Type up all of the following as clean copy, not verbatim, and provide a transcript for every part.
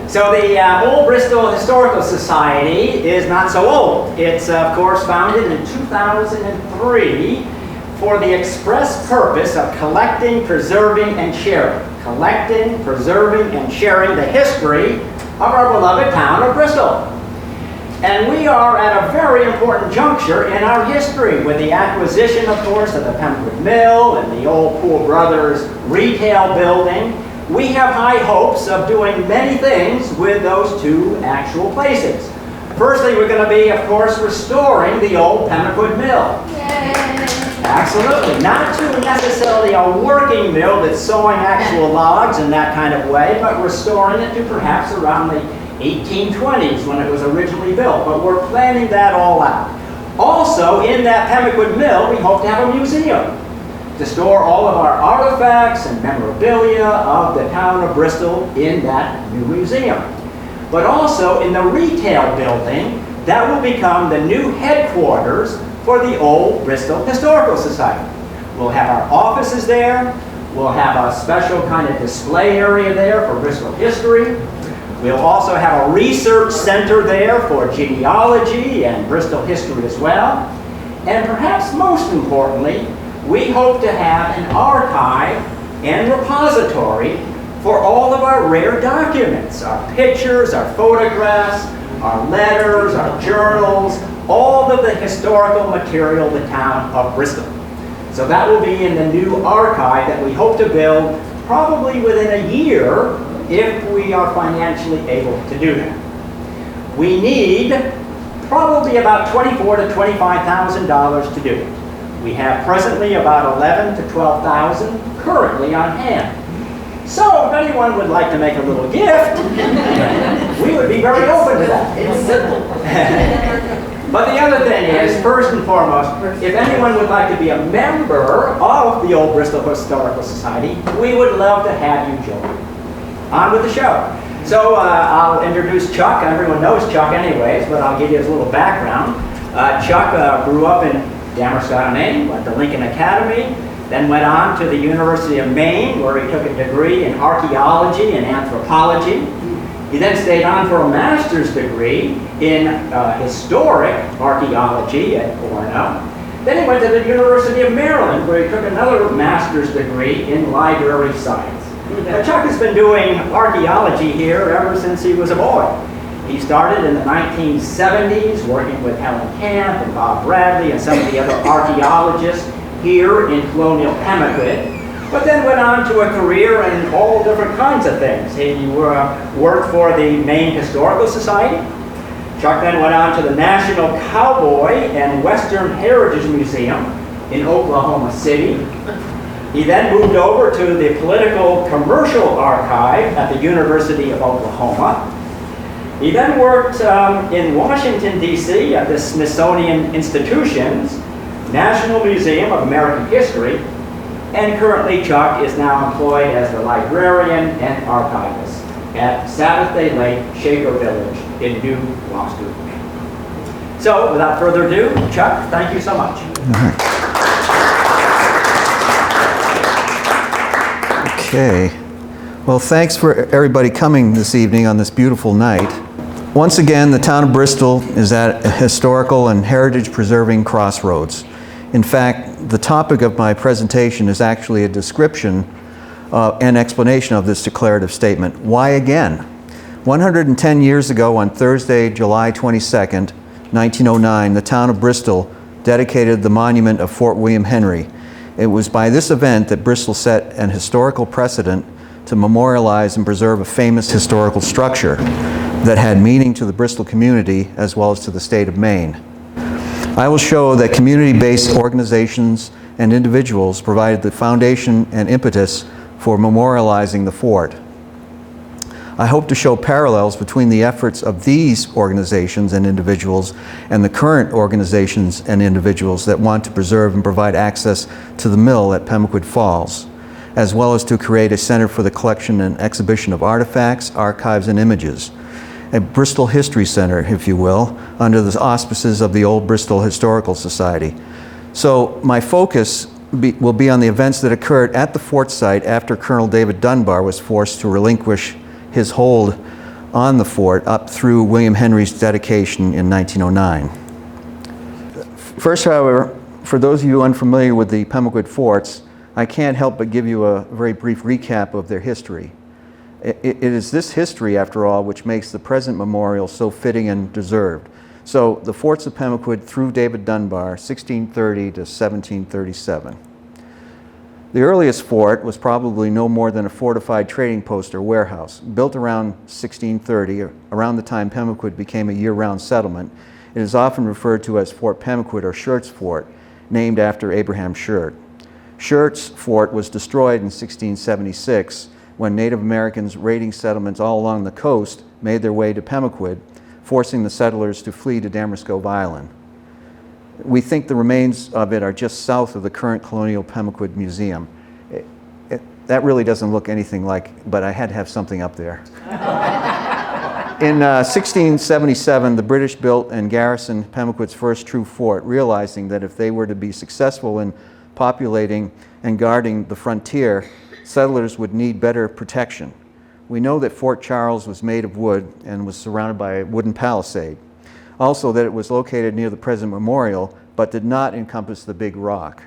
So the Old Bristol Historical Society is not so old. It's, of course, founded in 2003 for the express purpose of collecting, preserving, and sharing. Collecting, preserving, and sharing the history of our beloved town of Bristol. And we are at a very important juncture in our history with the acquisition, of course, of the Pemaquid Mill and the old Poole Brothers retail building. We have high hopes of doing many things with those two actual places. Firstly, we're going to be, of course, restoring the old Pemaquid Mill. Yay. Absolutely. Not to necessarily a working mill that's sawing actual logs in that kind of way, but restoring it to perhaps around the 1820s when it was originally built. But we're planning that all out. Also, in that Pemaquid Mill, we hope to have a museum to store all of our artifacts and memorabilia of the town of Bristol in that new museum. But also in the retail building, that will become the new headquarters for the Old Bristol Historical Society. We'll have our offices there. We'll have a special kind of display area there for Bristol history. We'll also have a research center there for genealogy and Bristol history as well. And perhaps most importantly, we hope to have an archive and repository for all of our rare documents, our pictures, our photographs, our letters, our journals, all of the historical material of the town of Bristol. So that will be in the new archive that we hope to build probably within a year if we are financially able to do that. We need probably about $24,000 to $25,000 to do it. We have presently about $11,000 to $12,000 currently on hand. So if anyone would like to make a little gift, we would be very open to that. It's simple. But the other thing is, first and foremost, if anyone would like to be a member of the Old Bristol Historical Society, we would love to have you join. On with the show. So I'll introduce Chuck. Everyone knows Chuck anyways, but I'll give you his little background. Chuck grew up in Damerscott, Maine, went to Lincoln Academy, then went on to the University of Maine, where he took a degree in archaeology and anthropology. He then stayed on for a master's degree in historic archaeology at Cornell. Then he went to the University of Maryland, where he took another master's degree in library science. Now, Chuck has been doing archaeology here ever since he was a boy. He started in the 1970s working with Helen Camp and Bob Bradley and some of the other archaeologists here in colonial Pemaquid, but then went on to a career in all different kinds of things. He worked for the Maine Historical Society. Chuck then went on to the National Cowboy and Western Heritage Museum in Oklahoma City. He then moved over to the Political Commercial Archive at the University of Oklahoma. He then worked in Washington, D.C. at the Smithsonian Institution's National Museum of American History, and currently Chuck is now employed as the librarian and archivist at Sabbath Day Lake, Shaker Village in New Gloucester, Maine. So, without further ado, Chuck, thank you so much. Okay. Well, thanks for everybody coming this evening on this beautiful night. Once again, the town of Bristol is at a historical and heritage-preserving crossroads. In fact, the topic of my presentation is actually a description and explanation of this declarative statement. Why again? 110 years ago on Thursday, July 22nd, 1909, the town of Bristol dedicated the monument of Fort William Henry. It was by this event that Bristol set an historical precedent to memorialize and preserve a famous historical structure that had meaning to the Bristol community as well as to the state of Maine. I will show that community-based organizations and individuals provided the foundation and impetus for memorializing the fort. I hope to show parallels between the efforts of these organizations and individuals and the current organizations and individuals that want to preserve and provide access to the mill at Pemaquid Falls, as well as to create a center for the collection and exhibition of artifacts, archives, and images. A Bristol History Center, if you will, under the auspices of the Old Bristol Historical Society. So my focus will be on the events that occurred at the fort site after Colonel David Dunbar was forced to relinquish his hold on the fort up through William Henry's dedication in 1909. First, however, for those of you unfamiliar with the Pemaquid forts, I can't help but give you a very brief recap of their history. It is this history, after all, which makes the present memorial so fitting and deserved. So, the forts of Pemaquid through David Dunbar, 1630 to 1737. The earliest fort was probably no more than a fortified trading post or warehouse. Built around 1630, around the time Pemaquid became a year-round settlement, it is often referred to as Fort Pemaquid or Shirt's Fort, named after Abraham Shurt. Shirt's fort was destroyed in 1676 when Native Americans raiding settlements all along the coast made their way to Pemaquid, forcing the settlers to flee to Damascove Island. We think the remains of it are just south of the current Colonial Pemaquid Museum. That really doesn't look anything like, but I had to have something up there. In 1677, the British built and garrisoned Pemaquid's first true fort, realizing that if they were to be successful in populating and guarding the frontier, settlers would need better protection. We know that Fort Charles was made of wood and was surrounded by a wooden palisade. Also that it was located near the present memorial, but did not encompass the Big Rock,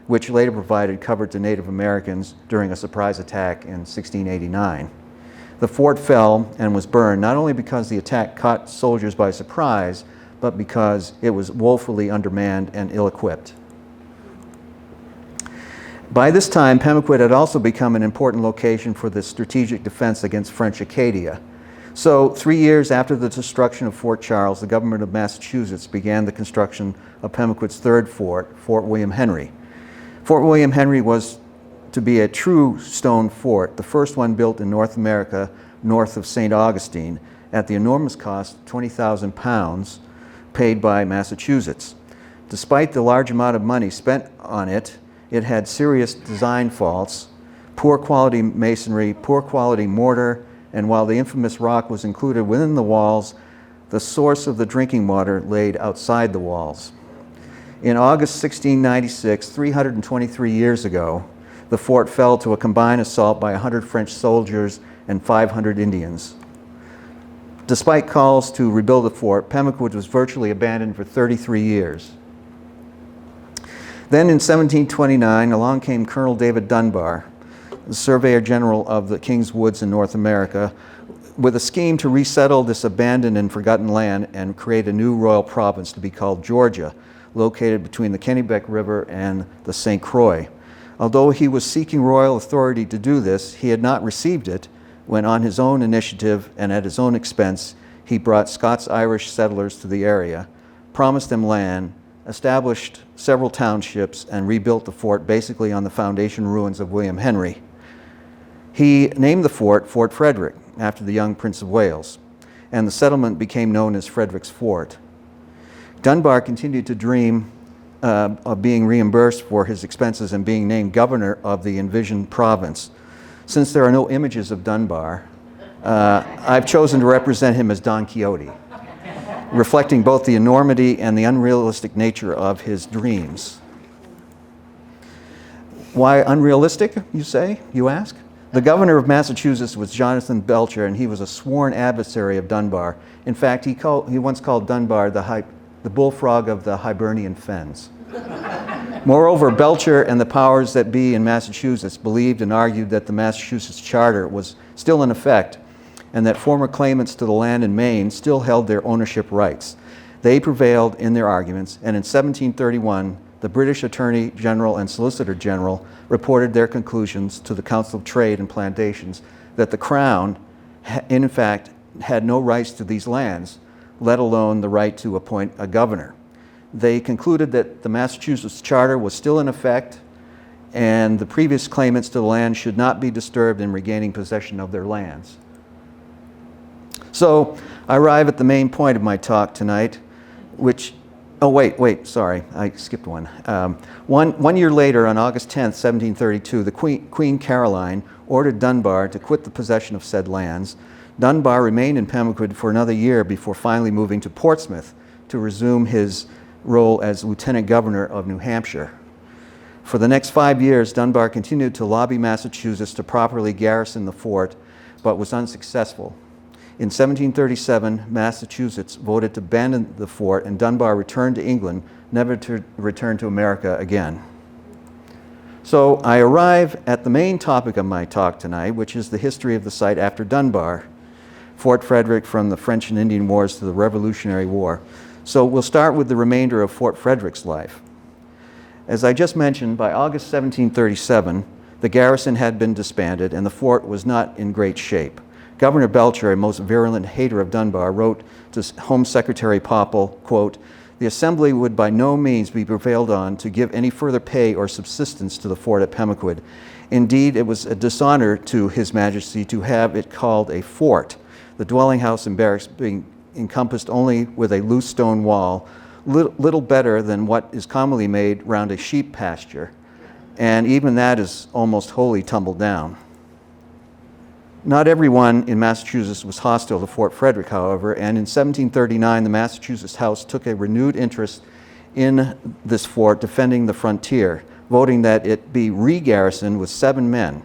which later provided cover to Native Americans during a surprise attack in 1689. The fort fell and was burned not only because the attack caught soldiers by surprise, but because it was woefully undermanned and ill-equipped. By this time, Pemaquid had also become an important location for the strategic defense against French Acadia. So, 3 years after the destruction of Fort Charles, the government of Massachusetts began the construction of Pemaquid's third fort, Fort William Henry. Fort William Henry was to be a true stone fort, the first one built in North America, north of St. Augustine, at the enormous cost of £20,000 paid by Massachusetts. Despite the large amount of money spent on it, it had serious design faults, poor quality masonry, poor quality mortar, and while the infamous rock was included within the walls, the source of the drinking water laid outside the walls. In August 1696, 323 years ago, the fort fell to a combined assault by 100 French soldiers and 500 Indians. Despite calls to rebuild the fort, Pemaquid was virtually abandoned for 33 years. Then in 1729, along came Colonel David Dunbar, the Surveyor General of the King's Woods in North America, with a scheme to resettle this abandoned and forgotten land and create a new royal province to be called Georgia, located between the Kennebec River and the St. Croix. Although he was seeking royal authority to do this, he had not received it when on his own initiative and at his own expense, he brought Scots-Irish settlers to the area, promised them land, established several townships, and rebuilt the fort basically on the foundation ruins of William Henry. He named the fort Fort Frederick, after the young Prince of Wales, and the settlement became known as Frederick's Fort. Dunbar continued to dream of being reimbursed for his expenses and being named governor of the envisioned province. Since there are no images of Dunbar, I've chosen to represent him as Don Quixote, reflecting both the enormity and the unrealistic nature of his dreams. Why unrealistic, you ask? The governor of Massachusetts was Jonathan Belcher, and he was a sworn adversary of Dunbar. In fact, he once called Dunbar the bullfrog of the Hibernian fens. Moreover, Belcher and the powers that be in Massachusetts believed and argued that the Massachusetts Charter was still in effect and that former claimants to the land in Maine still held their ownership rights. They prevailed in their arguments, and in 1731, the British Attorney General and Solicitor General reported their conclusions to the Council of Trade and Plantations that the Crown, in fact, had no rights to these lands, let alone the right to appoint a governor. They concluded that the Massachusetts Charter was still in effect and the previous claimants to the land should not be disturbed in regaining possession of their lands. So I arrive at the main point of my talk tonight, which, sorry, I skipped one. One year later, on August 10th, 1732, the Queen Caroline ordered Dunbar to quit the possession of said lands. Dunbar remained in Pemaquid for another year before finally moving to Portsmouth to resume his role as Lieutenant Governor of New Hampshire. For the next 5 years, Dunbar continued to lobby Massachusetts to properly garrison the fort, but was unsuccessful. In 1737, Massachusetts voted to abandon the fort, and Dunbar returned to England, never to return to America again. So I arrive at the main topic of my talk tonight, which is the history of the site after Dunbar, Fort Frederick from the French and Indian Wars to the Revolutionary War. So we'll start with the remainder of Fort Frederick's life. As I just mentioned, by August 1737, the garrison had been disbanded and the fort was not in great shape. Governor Belcher, a most virulent hater of Dunbar, wrote to Home Secretary Popple, quote, "The Assembly would by no means be prevailed on to give any further pay or subsistence to the fort at Pemaquid. Indeed, it was a dishonor to His Majesty to have it called a fort, the dwelling house and barracks being encompassed only with a loose stone wall, little better than what is commonly made round a sheep pasture, and even that is almost wholly tumbled down." Not everyone in Massachusetts was hostile to Fort Frederick, however, and in 1739 the Massachusetts House took a renewed interest in this fort, defending the frontier, voting that it be re-garrisoned with 7 men.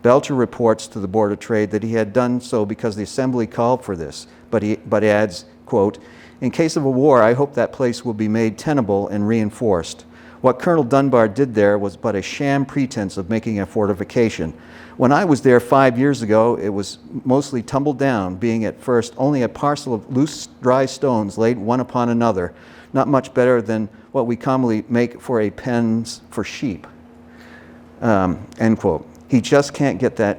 Belcher reports to the Board of Trade that he had done so because the Assembly called for this, but adds, quote, "In case of a war, I hope that place will be made tenable and reinforced. What Colonel Dunbar did there was but a sham pretense of making a fortification. When I was there 5 years ago, it was mostly tumbled down, being at first only a parcel of loose, dry stones laid one upon another, not much better than what we commonly make for a pens for sheep." End quote. He just can't get that,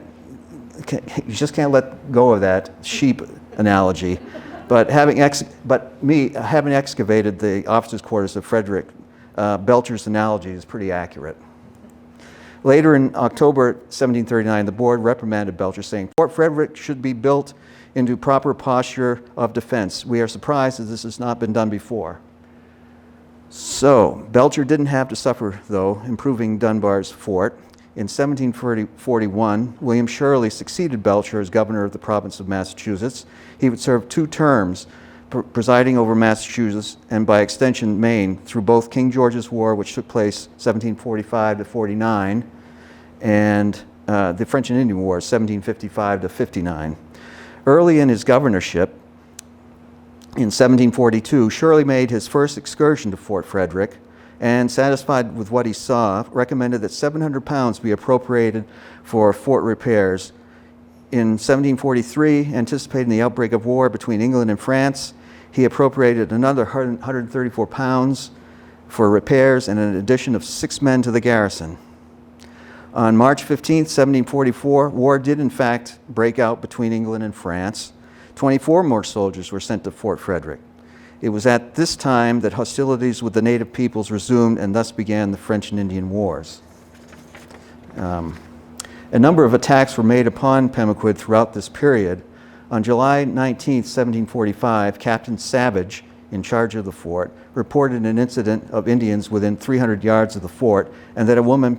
he just can't let go of that sheep analogy. But having excavated the officers' quarters of Frederick, Belcher's analogy is pretty accurate. Later in October 1739, the board reprimanded Belcher, saying, "Fort Frederick should be built into proper posture of defense. We are surprised that this has not been done before." So, Belcher didn't have to suffer, though, improving Dunbar's fort. In 1741, William Shirley succeeded Belcher as governor of the province of Massachusetts. He would serve 2 terms, presiding over Massachusetts and by extension Maine through both King George's War, which took place 1745 to 49, and the French and Indian War, 1755 to 59. Early in his governorship, in 1742, Shirley made his first excursion to Fort Frederick and, satisfied with what he saw, recommended that £700 be appropriated for fort repairs. In 1743, anticipating the outbreak of war between England and France, he appropriated another £134 for repairs and an addition of 6 men to the garrison. On March 15, 1744, war did in fact break out between England and France. 24 more soldiers were sent to Fort Frederick. It was at this time that hostilities with the native peoples resumed, and thus began the French and Indian Wars. A number of attacks were made upon Pemaquid throughout this period. On July 19, 1745, Captain Savage, in charge of the fort, reported an incident of Indians within 300 yards of the fort, and that a woman,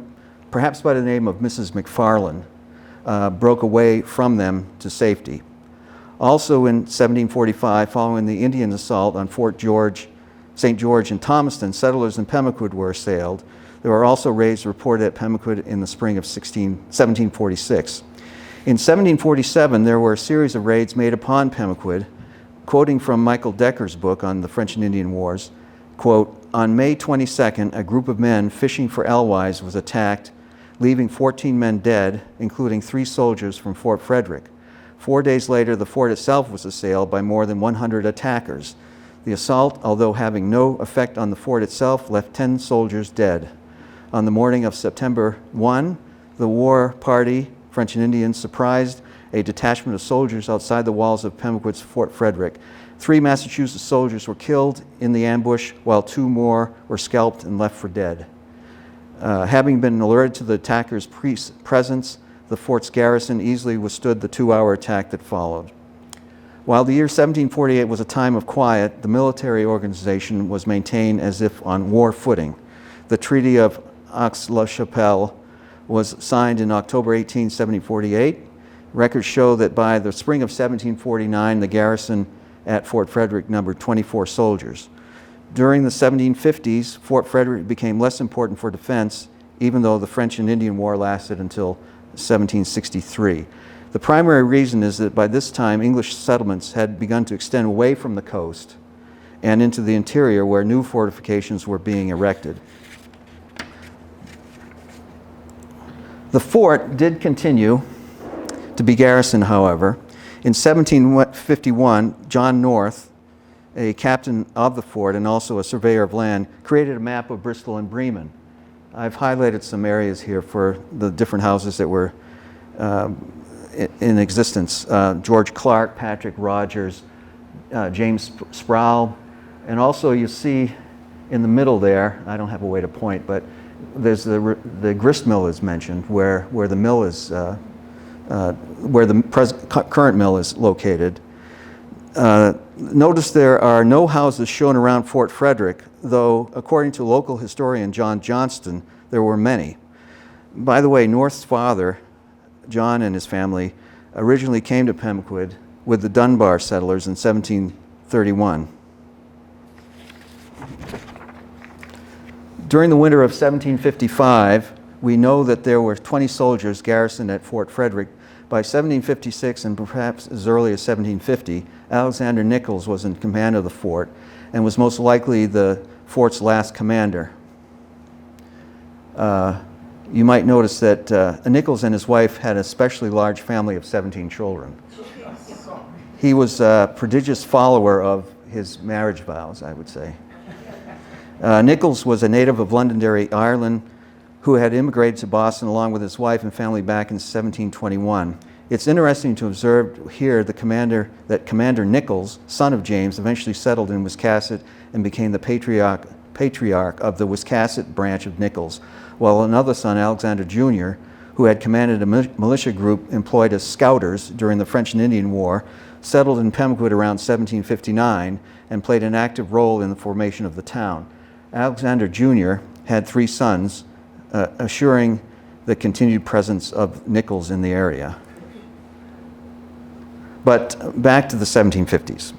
perhaps by the name of Mrs. McFarland, broke away from them to safety. Also in 1745, following the Indian assault on Fort St. George in Thomaston, settlers in Pemaquid were assailed. There were also raids reported at Pemaquid in the spring of 1746. In 1747, there were a series of raids made upon Pemaquid. Quoting from Michael Decker's book on the French and Indian Wars, quote, "On May 22nd, a group of men fishing for alewives was attacked, leaving 14 men dead, including 3 soldiers from Fort Frederick. 4 days later, the fort itself was assailed by more than 100 attackers. The assault, although having no effect on the fort itself, left 10 soldiers dead. On the morning of September 1, the war party, French and Indians, surprised a detachment of soldiers outside the walls of Pemaquid's Fort Frederick. 3 Massachusetts soldiers were killed in the ambush, while 2 more were scalped and left for dead. Having been alerted to the attackers' presence, the fort's garrison easily withstood the 2-hour attack that followed. While the year 1748 was a time of quiet, the military organization was maintained as if on war footing. The Treaty of Aix-la-Chapelle was signed in October 18, 1748. Records show that by the spring of 1749, the garrison at Fort Frederick numbered 24 soldiers. During the 1750s, Fort Frederick became less important for defense, even though the French and Indian War lasted until 1763. The primary reason is that by this time English settlements had begun to extend away from the coast and into the interior where new fortifications were being erected. The fort did continue to be garrisoned, however. In 1751, John North, a captain of the fort and also a surveyor of land, created a map of Bristol and Bremen. I've highlighted some areas here for the different houses that were in existence. George Clark, Patrick Rogers, James Sproul, and also you see in the middle there, I don't have a way to point, but there's the grist mill is mentioned, where the mill is, where the current mill is located. Notice there are no houses shown around Fort Frederick, though according to local historian John Johnston, there were many. By the way, North's father, John, and his family originally came to Pemaquid with the Dunbar settlers in 1731. During the winter of 1755, we know that there were 20 soldiers garrisoned at Fort Frederick. By 1756, and perhaps as early as 1750, Alexander Nichols was in command of the fort and was most likely the fort's last commander. You might notice that Nichols and his wife had an especially large family of 17 children. He was a prodigious follower of his marriage vows, I would say. Nichols was a native of Londonderry, Ireland, who had immigrated to Boston along with his wife and family back in 1721. It's interesting to observe here that Commander Nichols, son of James, eventually settled in Wiscasset and became the patriarch of the Wiscasset branch of Nichols, while another son, Alexander Jr., who had commanded a militia group employed as scouters during the French and Indian War, settled in Pemaquid around 1759 and played an active role in the formation of the town. Alexander Jr. had 3 sons, assuring the continued presence of Nichols in the area. But back to the 1750s.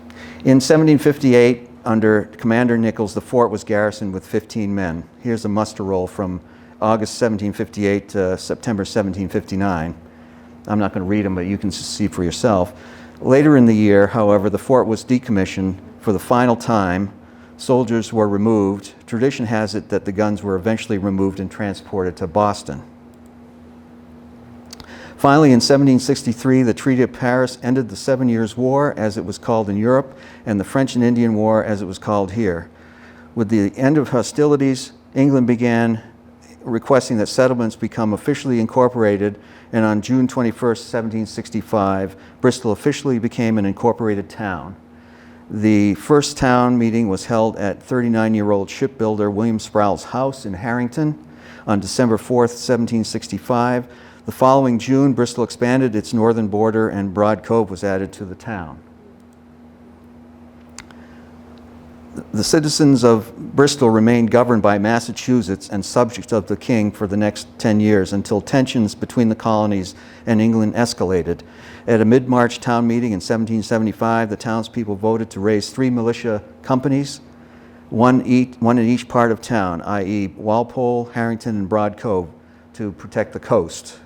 In 1758, under Commander Nichols, the fort was garrisoned with 15 men. Here's a muster roll from August 1758 to September 1759. I'm not going to read them, but you can see for yourself. Later in the year, however, the fort was decommissioned for the final time. Soldiers were removed. Tradition has it that the guns were eventually removed and transported to Boston. Finally, in 1763, the Treaty of Paris ended the 7 Years' War, as it was called in Europe, and the French and Indian War, as it was called here. With the end of hostilities, England began requesting that settlements become officially incorporated, and on June 21st, 1765, Bristol officially became an incorporated town. The first town meeting was held at 39-year-old shipbuilder William Sproul's house in Harrington on December 4th, 1765. The following June, Bristol expanded its northern border and Broad Cove was added to the town. The citizens of Bristol remained governed by Massachusetts and subjects of the king for the next 10 years until tensions between the colonies and England escalated. At a mid-March town meeting in 1775, the townspeople voted to raise 3 militia companies, one in each part of town, i.e. Walpole, Harrington, and Broad Cove, to protect the coast.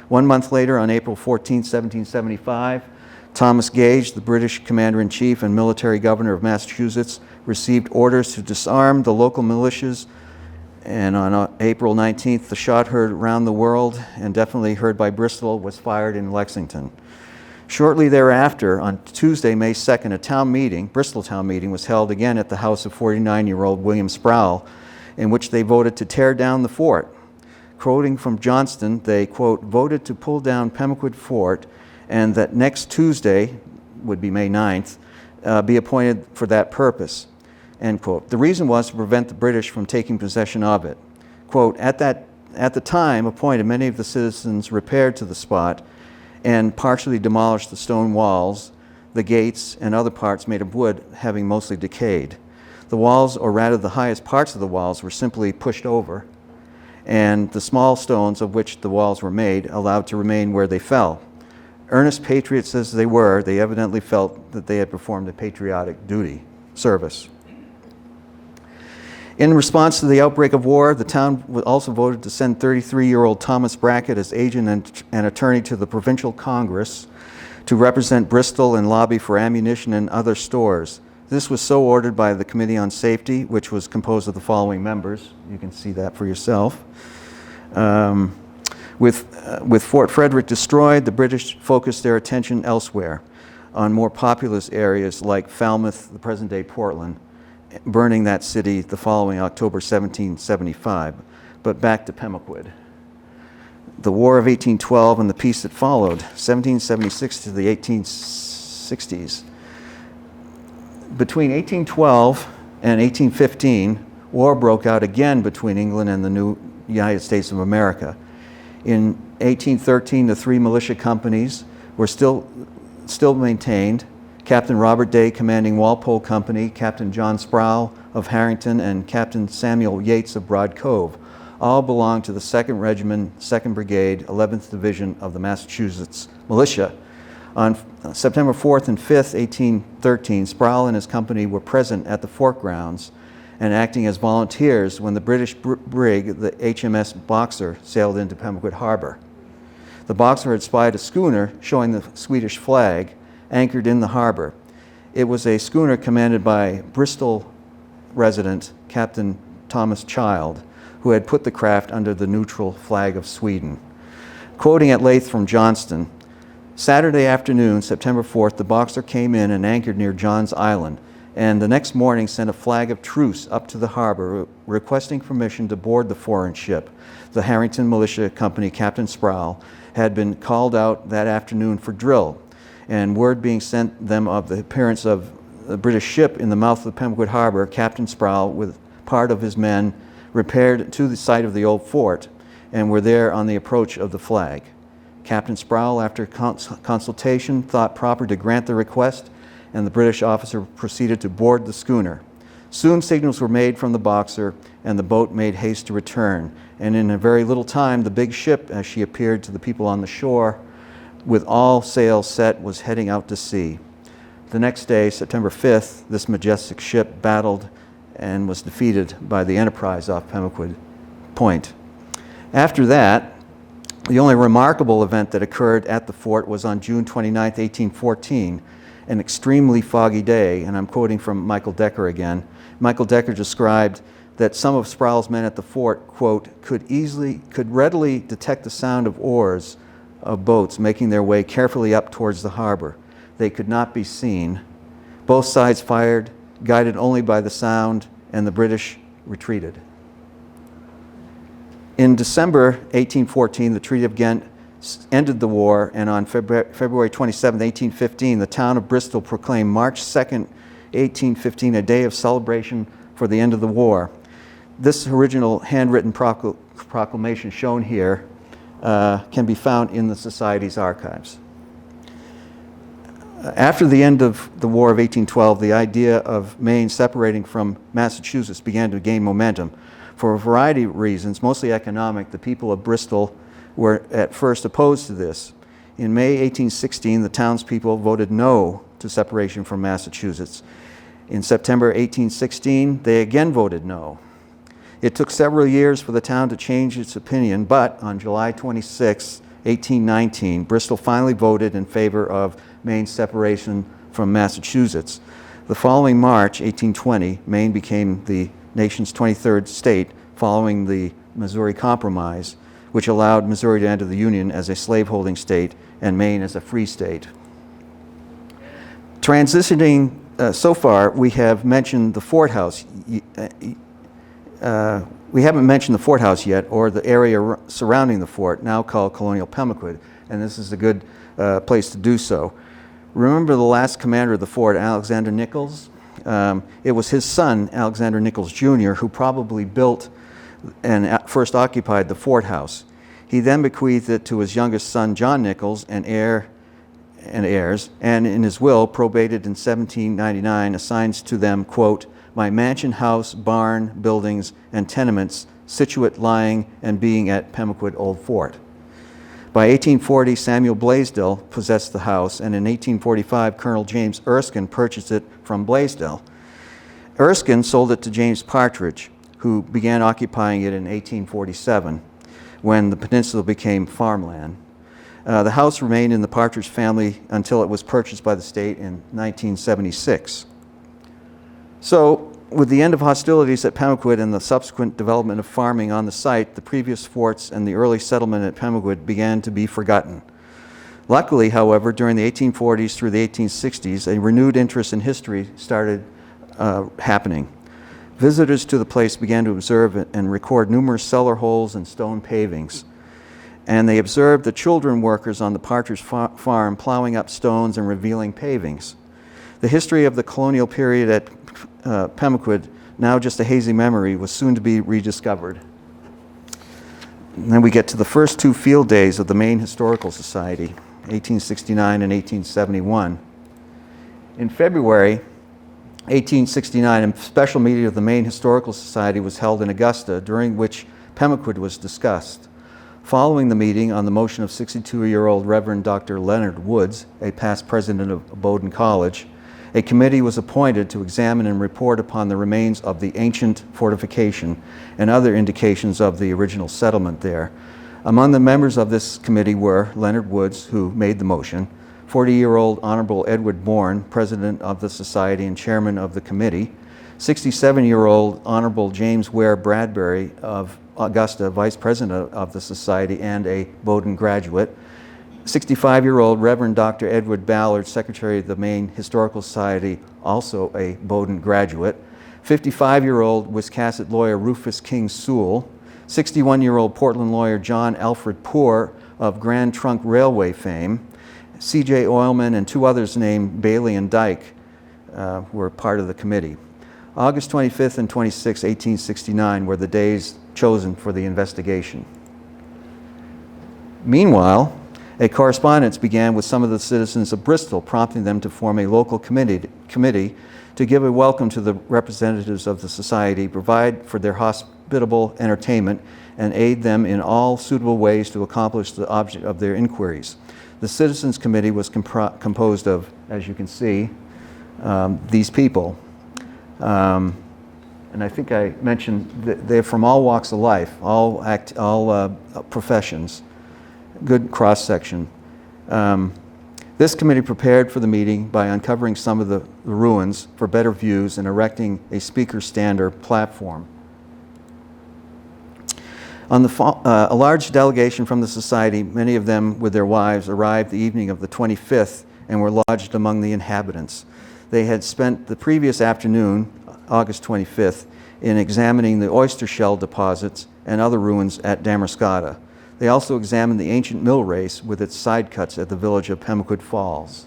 1 month later, on April 14, 1775, Thomas Gage, the British commander-in-chief and military governor of Massachusetts, received orders to disarm the local militias, and on April 19th, the shot heard around the world and definitely heard by Bristol was fired in Lexington. Shortly thereafter, on Tuesday, May 2nd, a Bristol town meeting, was held again at the house of 49-year-old William Sproul, in which they voted to tear down the fort. Quoting from Johnston, they, quote, voted to pull down Pemaquid Fort and that next Tuesday, would be May 9th, be appointed for that purpose, end quote. The reason was to prevent the British from taking possession of it. Quote, at the time appointed, many of the citizens repaired to the spot and partially demolished the stone walls, the gates, and other parts made of wood having mostly decayed. The walls, or rather the highest parts of the walls, were simply pushed over, and the small stones of which the walls were made allowed to remain where they fell. Earnest patriots as they were, they evidently felt that they had performed a patriotic service. In response to the outbreak of war, the town also voted to send 33-year-old Thomas Brackett as agent and attorney to the Provincial Congress to represent Bristol and lobby for ammunition and other stores. This was so ordered by the Committee on Safety, which was composed of the following members. You can see that for yourself. With Fort Frederick destroyed, the British focused their attention elsewhere on more populous areas like Falmouth, the present-day Portland, burning that city the following October 1775. But back to Pemaquid. The War of 1812 and the peace that followed, 1776 to the 1860s. Between 1812 and 1815, war broke out again between England and the new United States of America. In 1813, the three militia companies were still maintained. Captain Robert Day commanding Walpole Company, Captain John Sproul of Harrington, and Captain Samuel Yates of Broad Cove, all belonged to the 2nd Regiment, 2nd Brigade, 11th Division of the Massachusetts Militia. On September 4th and 5th, 1813, Sproul and his company were present at the fort grounds and acting as volunteers when the British brig, the HMS Boxer, sailed into Pemaquid Harbor. The Boxer had spied a schooner showing the Swedish flag anchored in the harbor. It was a schooner commanded by Bristol resident Captain Thomas Child, who had put the craft under the neutral flag of Sweden. Quoting at length from Johnston, Saturday afternoon, September 4th, the Boxer came in and anchored near John's Island, and the next morning sent a flag of truce up to the harbor, requesting permission to board the foreign ship. The Harrington Militia Company Captain Sproul had been called out that afternoon for drill, and word being sent them of the appearance of a British ship in the mouth of the Pemaquid Harbor, Captain Sproul, with part of his men, repaired to the site of the old fort and were there on the approach of the flag. Captain Sproul, after consultation, thought proper to grant the request, and the British officer proceeded to board the schooner. Soon signals were made from the Boxer, and the boat made haste to return. And in a very little time, the big ship, as she appeared to the people on the shore, with all sails set, was heading out to sea. The next day, September 5th, this majestic ship battled and was defeated by the Enterprise off Pemaquid Point. After that, the only remarkable event that occurred at the fort was on June 29, 1814, an extremely foggy day, and I'm quoting from Michael Decker again. Michael Decker described that some of Sproul's men at the fort, quote, could readily detect the sound of oars of boats making their way carefully up towards the harbor. They could not be seen. Both sides fired, guided only by the sound, and the British retreated. In December 1814, the Treaty of Ghent ended the war, and on February 27, 1815, the town of Bristol proclaimed March 2nd, 1815, a day of celebration for the end of the war. This original handwritten proclamation shown here can be found in the Society's archives. After the end of the War of 1812, the idea of Maine separating from Massachusetts began to gain momentum. For a variety of reasons, mostly economic, the people of Bristol were at first opposed to this. In May 1816, the townspeople voted no to separation from Massachusetts. In September 1816, they again voted no. It took several years for the town to change its opinion, but on July 26, 1819, Bristol finally voted in favor of Maine's separation from Massachusetts. The following March, 1820, Maine became the nation's 23rd state following the Missouri Compromise, which allowed Missouri to enter the Union as a slaveholding state and Maine as a free state. Transitioning so far, we have mentioned the Fort House. We haven't mentioned the Fort House yet, or the area surrounding the fort, now called Colonial Pemaquid, and this is a good place to do so. Remember the last commander of the fort, Alexander Nichols? It was his son, Alexander Nichols Jr., who probably built and first occupied the Fort House. He then bequeathed it to his youngest son, John Nichols, and heirs, and in his will, probated in 1799, assigns to them, quote, my mansion house, barn, buildings, and tenements, situate lying and being at Pemaquid Old Fort. By 1840, Samuel Blaisdell possessed the house, and in 1845, Colonel James Erskine purchased it from Blaisdell. Erskine sold it to James Partridge, who began occupying it in 1847 when the peninsula became farmland. The house remained in the Partridge family until it was purchased by the state in 1976. So, with the end of hostilities at Pemaquid and the subsequent development of farming on the site, the previous forts and the early settlement at Pemaquid began to be forgotten. Luckily, however, during the 1840s through the 1860s, a renewed interest in history started happening. Visitors to the place began to observe and record numerous cellar holes and stone pavings. And they observed the children workers on the Partridge farm plowing up stones and revealing pavings. The history of the colonial period at Pemaquid, now just a hazy memory, was soon to be rediscovered. And then we get to the first two field days of the Maine Historical Society, 1869 and 1871. In February 1869, a special meeting of the Maine Historical Society was held in Augusta, during which Pemaquid was discussed. Following the meeting, on the motion of 62-year-old Reverend Dr. Leonard Woods, a past president of Bowdoin College, a committee was appointed to examine and report upon the remains of the ancient fortification and other indications of the original settlement there. Among the members of this committee were Leonard Woods, who made the motion, 40-year-old Honorable Edward Bourne, president of the society and chairman of the committee, 67-year-old Honorable James Ware Bradbury of Augusta, vice president of the society and a Bowdoin graduate, 65-year-old Reverend Dr. Edward Ballard, secretary of the Maine Historical Society, also a Bowdoin graduate, 55-year-old Wiscasset lawyer Rufus King Sewell, 61-year-old Portland lawyer John Alfred Poor of Grand Trunk Railway fame, C.J. Oilman, and two others named Bailey and Dyke were part of the committee. August 25th and 26th, 1869 were the days chosen for the investigation. Meanwhile, a correspondence began with some of the citizens of Bristol, prompting them to form a local committee to give a welcome to the representatives of the society, provide for their hospitable entertainment, and aid them in all suitable ways to accomplish the object of their inquiries. The Citizens Committee was composed of, as you can see, these people. And I think I mentioned that they're from all walks of life, all professions. Good cross-section. This committee prepared for the meeting by uncovering some of the ruins for better views and erecting a speaker stand or platform. A large delegation from the society, many of them with their wives, arrived the evening of the 25th and were lodged among the inhabitants. They had spent the previous afternoon, August 25th, in examining the oyster shell deposits and other ruins at Damariscotta. They also examined the ancient mill race with its side cuts at the village of Pemaquid Falls.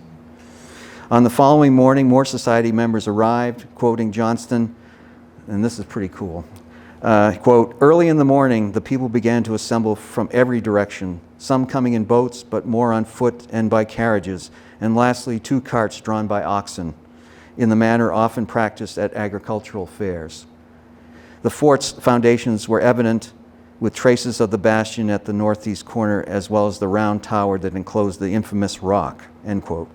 On the following morning, more society members arrived, quoting Johnston, and this is pretty cool. Quote, "Early in the morning, the people began to assemble from every direction, some coming in boats, but more on foot and by carriages, and lastly, 2 carts drawn by oxen, in the manner often practiced at agricultural fairs. The fort's foundations were evident, with traces of the bastion at the northeast corner, as well as the round tower that enclosed the infamous rock," end quote.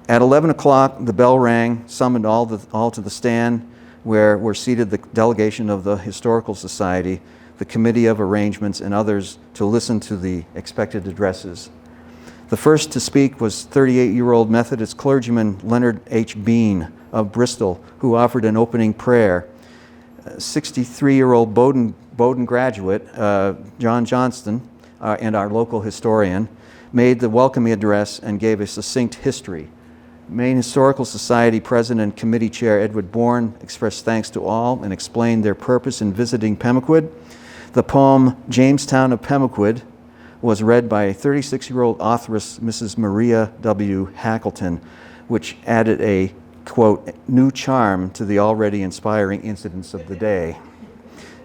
At 11 o'clock, the bell rang, summoned all to the stand, where were seated the delegation of the Historical Society, the Committee of Arrangements, and others to listen to the expected addresses. The first to speak was 38-year-old Methodist clergyman Leonard H. Bean of Bristol, who offered an opening prayer. 63-year-old Bowdoin graduate John Johnston, and our local historian, made the welcoming address and gave a succinct history. Maine Historical Society President and Committee Chair Edward Bourne expressed thanks to all and explained their purpose in visiting Pemaquid. The poem Jamestown of Pemaquid was read by a 36-year-old authoress, Mrs. Maria W. Hackleton, which added a, quote, "new charm to the already inspiring incidents of the day,"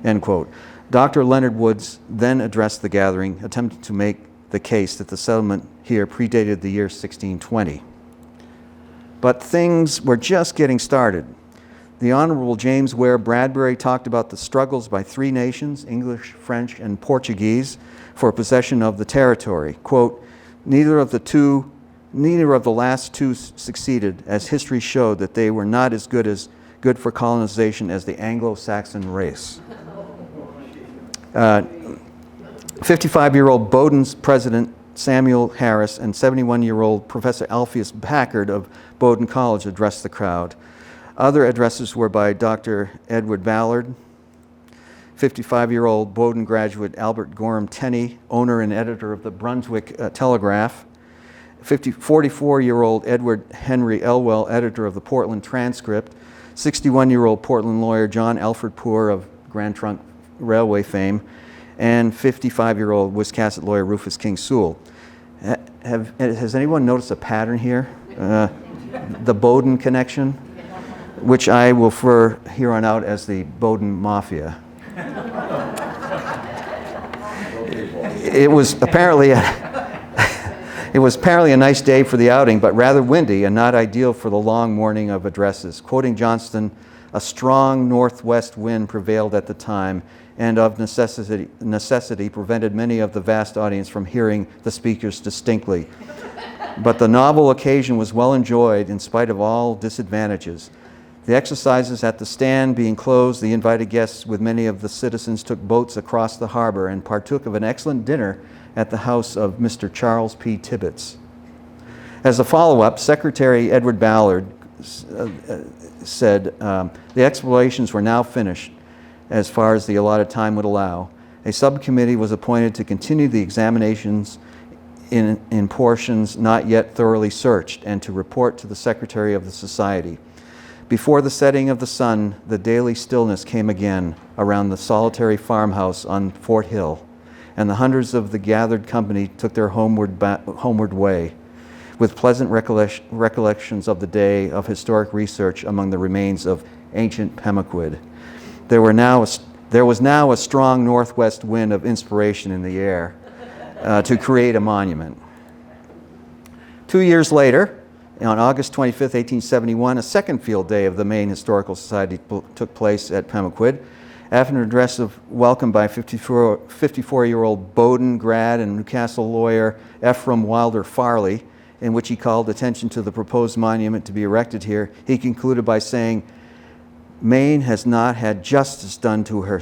end quote. Dr. Leonard Woods then addressed the gathering, attempting to make the case that the settlement here predated the year 1620. But things were just getting started. The Honorable James Ware Bradbury talked about the struggles by 3 nations, English, French, and Portuguese, for possession of the territory. Quote, neither of the last two succeeded, as history showed that they were not as good as good for colonization as the Anglo-Saxon race. 55-year-old Bowdoin's president Samuel Harris and 71-year-old Professor Alpheus Packard of Bowdoin College addressed the crowd. Other addresses were by Dr. Edward Ballard, 55-year-old Bowdoin graduate Albert Gorham Tenney, owner and editor of the Brunswick Telegraph, 44-year-old Edward Henry Elwell, editor of the Portland Transcript, 61-year-old Portland lawyer John Alfred Poor of Grand Trunk Railway fame, and 55-year-old Wiscasset lawyer Rufus King Sewell. Has anyone noticed a pattern here? The Bowdoin connection, which I will refer here on out as the Bowdoin Mafia. It was apparently a nice day for the outing, but rather windy and not ideal for the long morning of addresses. Quoting Johnston, a strong northwest wind prevailed at the time, and of necessity prevented many of the vast audience from hearing the speakers distinctly. But the novel occasion was well enjoyed in spite of all disadvantages. The exercises at the stand being closed, the invited guests with many of the citizens took boats across the harbor and partook of an excellent dinner at the house of Mr. Charles P. Tibbets. As a follow-up, Secretary Edward Ballard said the explorations were now finished as far as the allotted time would allow. A subcommittee was appointed to continue the examinations in portions not yet thoroughly searched and to report to the Secretary of the Society. Before the setting of the sun, the daily stillness came again around the solitary farmhouse on Fort Hill, and the hundreds of the gathered company took their homeward way, with pleasant recollections of the day of historic research among the remains of ancient Pemaquid. There was now a strong northwest wind of inspiration in the air to create a monument. 2 years later, on August 25, 1871, a second field day of the Maine Historical Society took place at Pemaquid. After an address of welcome by 54-year-old Bowdoin grad and Newcastle lawyer Ephraim Wilder Farley, in which he called attention to the proposed monument to be erected here, he concluded by saying, "Maine has not had justice done to her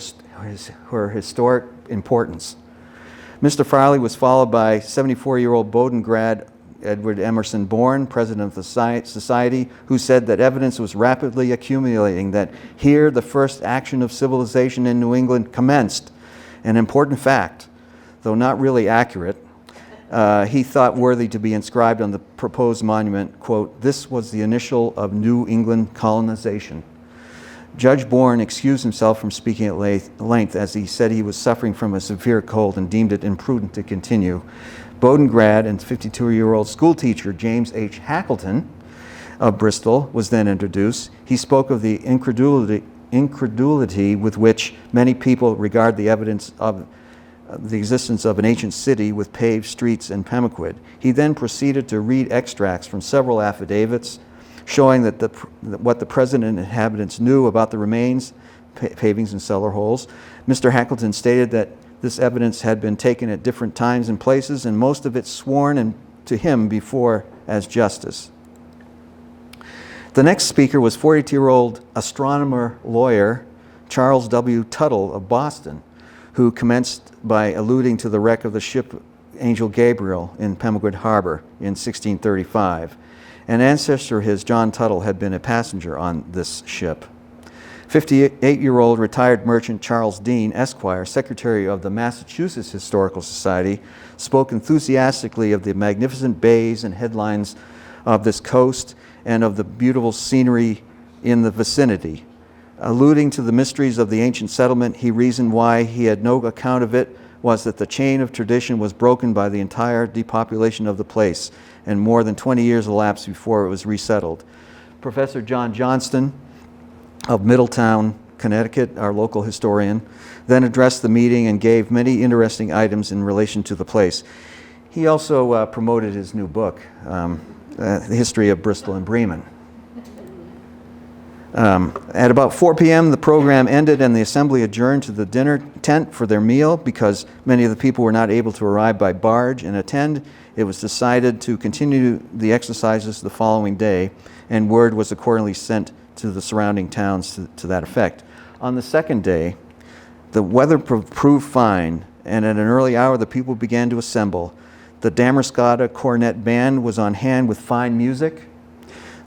historic importance." Mr. Farley was followed by 74-year-old Bowdoin grad Edward Emerson Bourne, president of the society, who said that evidence was rapidly accumulating that here the first action of civilization in New England commenced. An important fact, though not really accurate, he thought worthy to be inscribed on the proposed monument, quote, "This was the initial of New England colonization." Judge Bourne excused himself from speaking at length as he said he was suffering from a severe cold and deemed it imprudent to continue. Bowdoin grad and 52-year-old schoolteacher James H. Hackleton of Bristol was then introduced. He spoke of the incredulity with which many people regard the evidence of the existence of an ancient city with paved streets in Pemaquid. He then proceeded to read extracts from several affidavits showing that what the present inhabitants knew about the remains, pavings and cellar holes. Mr. Hackleton stated that this evidence had been taken at different times and places, and most of it sworn to him before as justice. The next speaker was 42-year-old astronomer lawyer Charles W. Tuttle of Boston, who commenced by alluding to the wreck of the ship Angel Gabriel in Pemaquid Harbor in 1635. An ancestor of his, John Tuttle, had been a passenger on this ship. 58-year-old retired merchant Charles Dean, Esquire, secretary of the Massachusetts Historical Society, spoke enthusiastically of the magnificent bays and headlands of this coast and of the beautiful scenery in the vicinity. Alluding to the mysteries of the ancient settlement, he reasoned why he had no account of it was that the chain of tradition was broken by the entire depopulation of the place, and more than 20 years elapsed before it was resettled. Professor John Johnston of Middletown, Connecticut, our local historian, then addressed the meeting and gave many interesting items in relation to the place. He also promoted his new book, The History of Bristol and Bremen. At about 4 p.m., the program ended and the assembly adjourned to the dinner tent for their meal because many of the people were not able to arrive by barge and attend. It was decided to continue the exercises the following day, and word was accordingly sent to the surrounding towns to that effect. On the second day, the weather proved fine, and at an early hour the people began to assemble. The Damerscotta Cornet Band was on hand with fine music.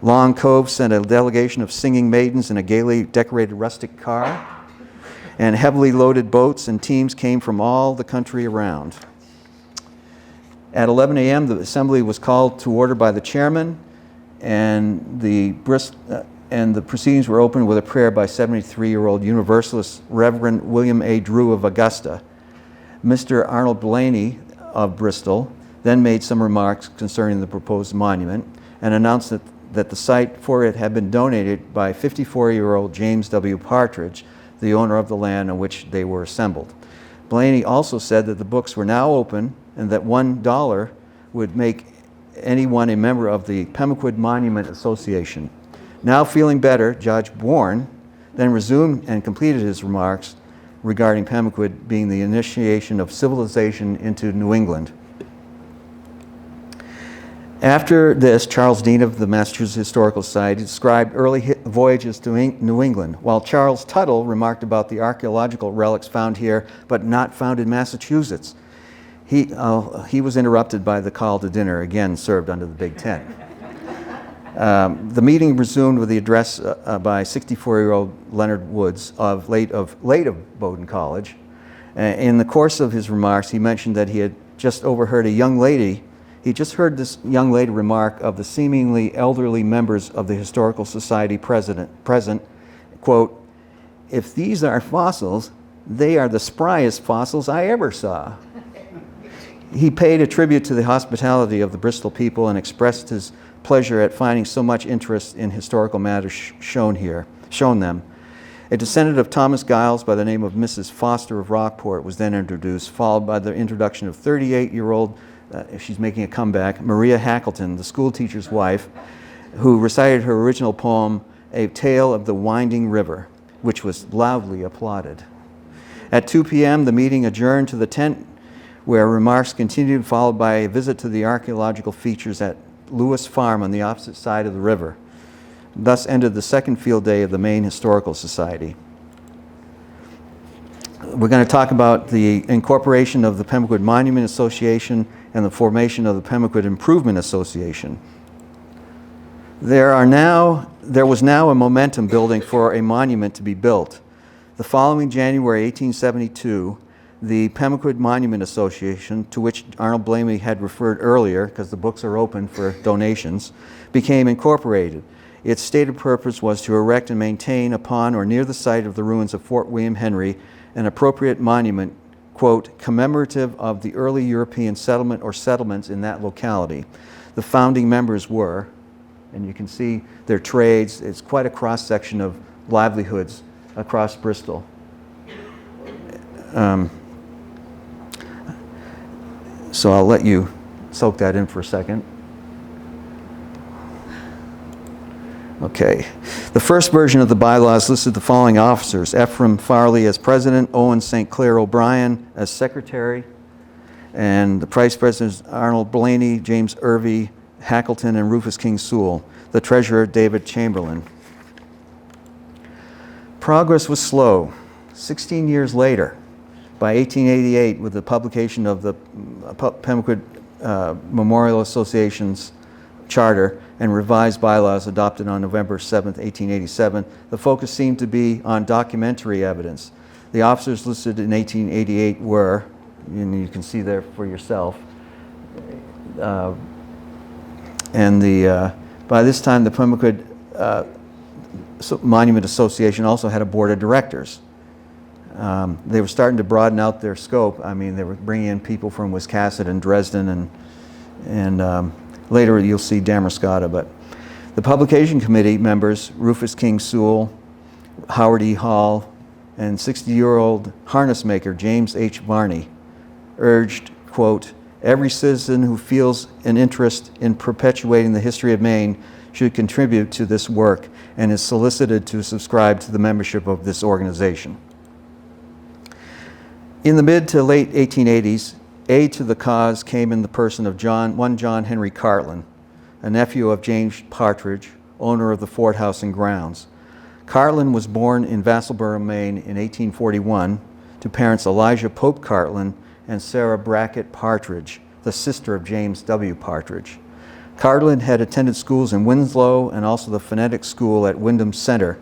Long Cove sent a delegation of singing maidens in a gaily decorated rustic car, and heavily loaded boats and teams came from all the country around. At 11 a.m., the assembly was called to order by the chairman, and the proceedings were opened with a prayer by 73-year-old Universalist Reverend William A. Drew of Augusta. Mr. Arnold Blaney of Bristol then made some remarks concerning the proposed monument and announced that the site for it had been donated by 54-year-old James W. Partridge, the owner of the land on which they were assembled. Blaney also said that the books were now open and that $1 would make anyone a member of the Pemaquid Monument Association. Now feeling better, Judge Bourne then resumed and completed his remarks regarding Pemaquid being the initiation of civilization into New England. After this, Charles Dean of the Massachusetts Historical Society described early voyages to New England, while Charles Tuttle remarked about the archaeological relics found here but not found in Massachusetts. He was interrupted by the call to dinner, again served under the Big Tent. The meeting resumed with the address by 64-year-old Leonard Woods of late of Bowdoin College. In the course of his remarks, he mentioned that he had just overheard a young lady. He just heard this young lady remark of the seemingly elderly members of the Historical Society present, quote, "If these are fossils, they are the spryest fossils I ever saw." He paid a tribute to the hospitality of the Bristol people and expressed his pleasure at finding so much interest in historical matters shown them. A descendant of Thomas Giles by the name of Mrs. Foster of Rockport was then introduced, followed by the introduction of 38-year-old, she's making a comeback, Maria Hackleton, the schoolteacher's wife, who recited her original poem, A Tale of the Winding River, which was loudly applauded. At 2 p.m., the meeting adjourned to the tent, where remarks continued, followed by a visit to the archaeological features at Lewis Farm on the opposite side of the river. Thus ended the second field day of the Maine Historical Society. We're going to talk about the incorporation of the Pemaquid Monument Association and the formation of the Pemaquid Improvement Association. There was now a momentum building for a monument to be built. The following January 1872, the Pemaquid Monument Association, to which Arnold Blaney had referred earlier, because the books are open for donations, became incorporated. Its stated purpose was to erect and maintain upon or near the site of the ruins of Fort William Henry an appropriate monument, quote, commemorative of the early European settlement or settlements in that locality. The founding members were, and you can see their trades, it's quite a cross-section of livelihoods across Bristol. So I'll let you soak that in for a second. Okay. The first version of the bylaws listed the following officers: Ephraim Farley as president, Owen St. Clair O'Brien as secretary, and the vice presidents Arnold Blaney, James Irvie, Hackleton, and Rufus King Sewell. The treasurer, David Chamberlain. Progress was slow. 16 years later, by 1888, with the publication of the Pemaquid Memorial Association's charter and revised bylaws adopted on November 7, 1887, the focus seemed to be on documentary evidence. The officers listed in 1888 were, and you can see there for yourself, by this time the Pemaquid Monument Association also had a board of directors. They were starting to broaden out their scope. I mean, they were bringing in people from Wiscasset and Dresden, and later you'll see Damerscotta. But the publication committee members, Rufus King Sewell, Howard E. Hall, and 60-year-old harness maker James H. Varney, urged, quote, every citizen who feels an interest in perpetuating the history of Maine should contribute to this work and is solicited to subscribe to the membership of this organization. In the mid to late 1880s, aid to the cause came in the person of one John Henry Cartland, a nephew of James Partridge, owner of the Fort House and grounds. Cartland was born in Vassalboro, Maine in 1841 to parents Elijah Pope Cartland and Sarah Brackett Partridge, the sister of James W. Partridge. Cartland had attended schools in Winslow and also the phonetic school at Wyndham Center.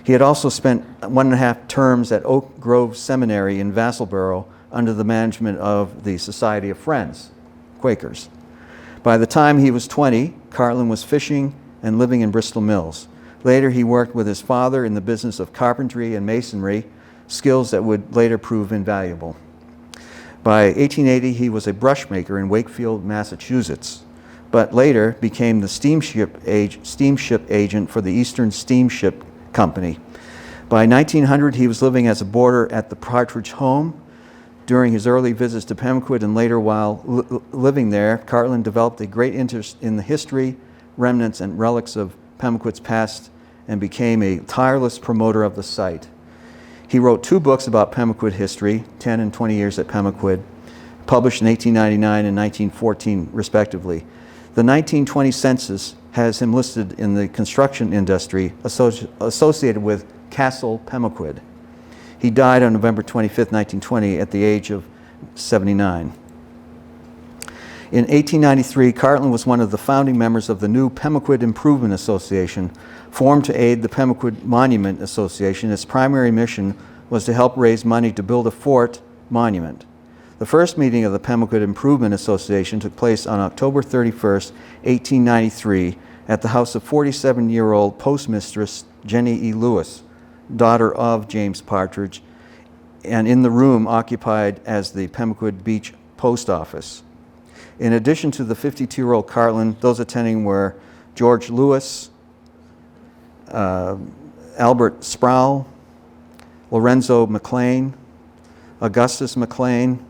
He had also spent 1.5 terms at Oak Grove Seminary in Vassalboro under the management of the Society of Friends, Quakers. By the time he was 20, Cartland was fishing and living in Bristol Mills. Later, he worked with his father in the business of carpentry and masonry, skills that would later prove invaluable. By 1880, he was a brush maker in Wakefield, Massachusetts, but later became the steamship agent for the Eastern Steamship Company. By 1900, he was living as a boarder at the Partridge home. During his early visits to Pemaquid and later while living there, Cartland developed a great interest in the history, remnants, and relics of Pemaquid's past and became a tireless promoter of the site. He wrote 2 books about Pemaquid history, 10 and 20 Years at Pemaquid, published in 1899 and 1914, respectively. The 1920 census has him listed in the construction industry associated with Castle Pemaquid. He died on November 25, 1920, at the age of 79. In 1893, Cartland was one of the founding members of the new Pemaquid Improvement Association, formed to aid the Pemaquid Monument Association. Its primary mission was to help raise money to build a fort monument. The first meeting of the Pemaquid Improvement Association took place on October 31st, 1893, at the house of 47-year-old postmistress Jenny E. Lewis, daughter of James Partridge, and in the room occupied as the Pemaquid Beach Post Office. In addition to the 52-year-old Cartland, those attending were George Lewis, Albert Sproul, Lorenzo McLean, Augustus McLean,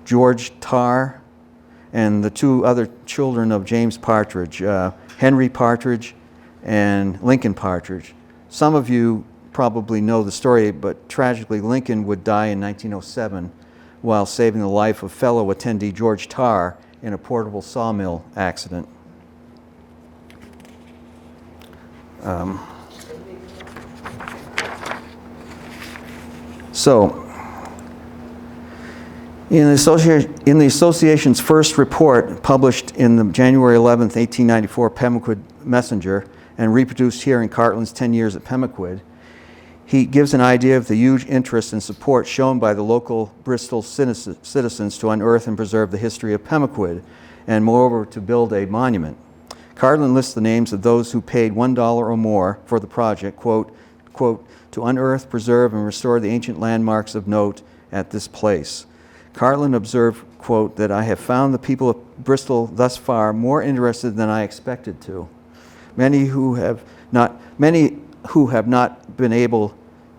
George Tarr, and the 2 other children of James Partridge, Henry Partridge and Lincoln Partridge. Some of you probably know the story, but tragically Lincoln would die in 1907 while saving the life of fellow attendee George Tarr in a portable sawmill accident. In the association's first report, published in the January 11, 1894 Pemaquid Messenger and reproduced here in Cartland's 10 Years at Pemaquid, he gives an idea of the huge interest and support shown by the local Bristol citizens to unearth and preserve the history of Pemaquid, and moreover to build a monument. Cartland lists the names of those who paid $1 or more for the project, quote, to unearth, preserve, and restore the ancient landmarks of note at this place. Cartland observed, quote, that I have found the people of Bristol thus far more interested than I expected to. Many who have not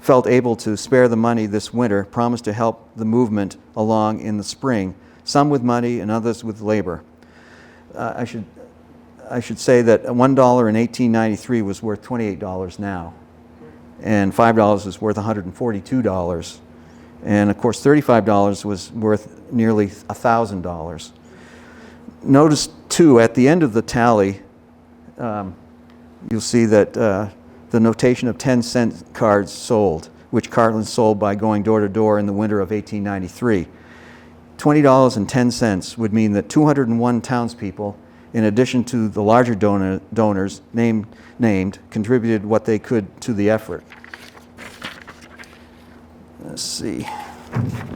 felt able to spare the money this winter promised to help the movement along in the spring, some with money and others with labor. I should say that $1 in 1893 was worth $28 now, and $5 is worth $142. And of course, $35 was worth nearly $1,000. Notice too, at the end of the tally, you'll see that the notation of 10-cent cards sold, which Cartland sold by going door to door in the winter of 1893. $20.10 would mean that 201 townspeople, in addition to the larger donors named, contributed what they could to the effort. Let's see.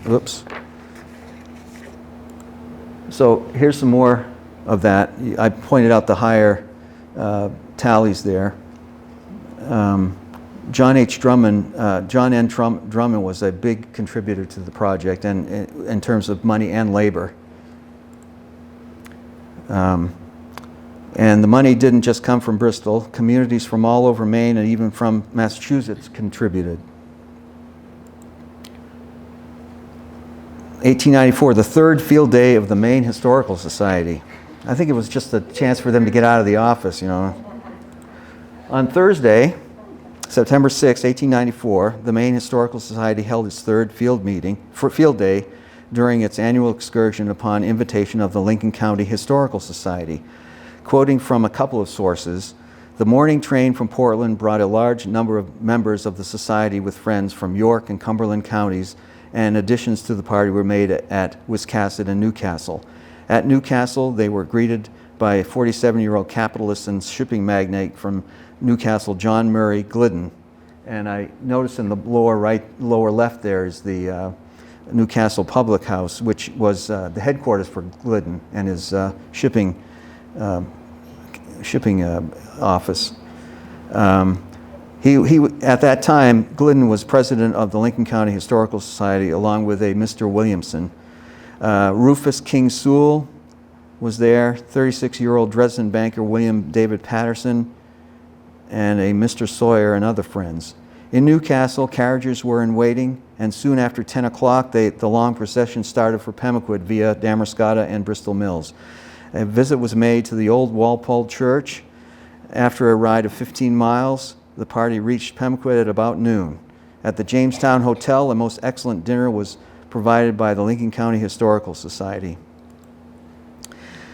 Whoops. So here's some more of that. I pointed out the higher tallies there. John N. Drummond was a big contributor to the project, and in terms of money and labor. And the money didn't just come from Bristol. Communities from all over Maine and even from Massachusetts contributed. 1894, the third field day of the Maine Historical Society. I think it was just a chance for them to get out of the office, you know. On Thursday, September 6, 1894, the Maine Historical Society held its third field day during its annual excursion upon invitation of the Lincoln County Historical Society. Quoting from a couple of sources, The morning train from Portland brought a large number of members of the society with friends from York and Cumberland counties, and additions to the party were made at Wiscasset and Newcastle. At Newcastle, they were greeted by a 47-year-old capitalist and shipping magnate from Newcastle, John Murray Glidden. And I noticed in the lower left there is the Newcastle Public House, which was the headquarters for Glidden and his shipping office. At that time, Glidden was president of the Lincoln County Historical Society, along with a Mr. Williamson. Rufus King Sewell was there, 36-year-old Dresden banker William David Patterson, and a Mr. Sawyer and other friends. In Newcastle, carriages were in waiting, and soon after 10 o'clock, the long procession started for Pemaquid via Damerscotta and Bristol Mills. A visit was made to the old Walpole Church. After a ride of 15 miles, the party reached Pemaquid at about noon. At the Jamestown Hotel, a most excellent dinner was provided by the Lincoln County Historical Society.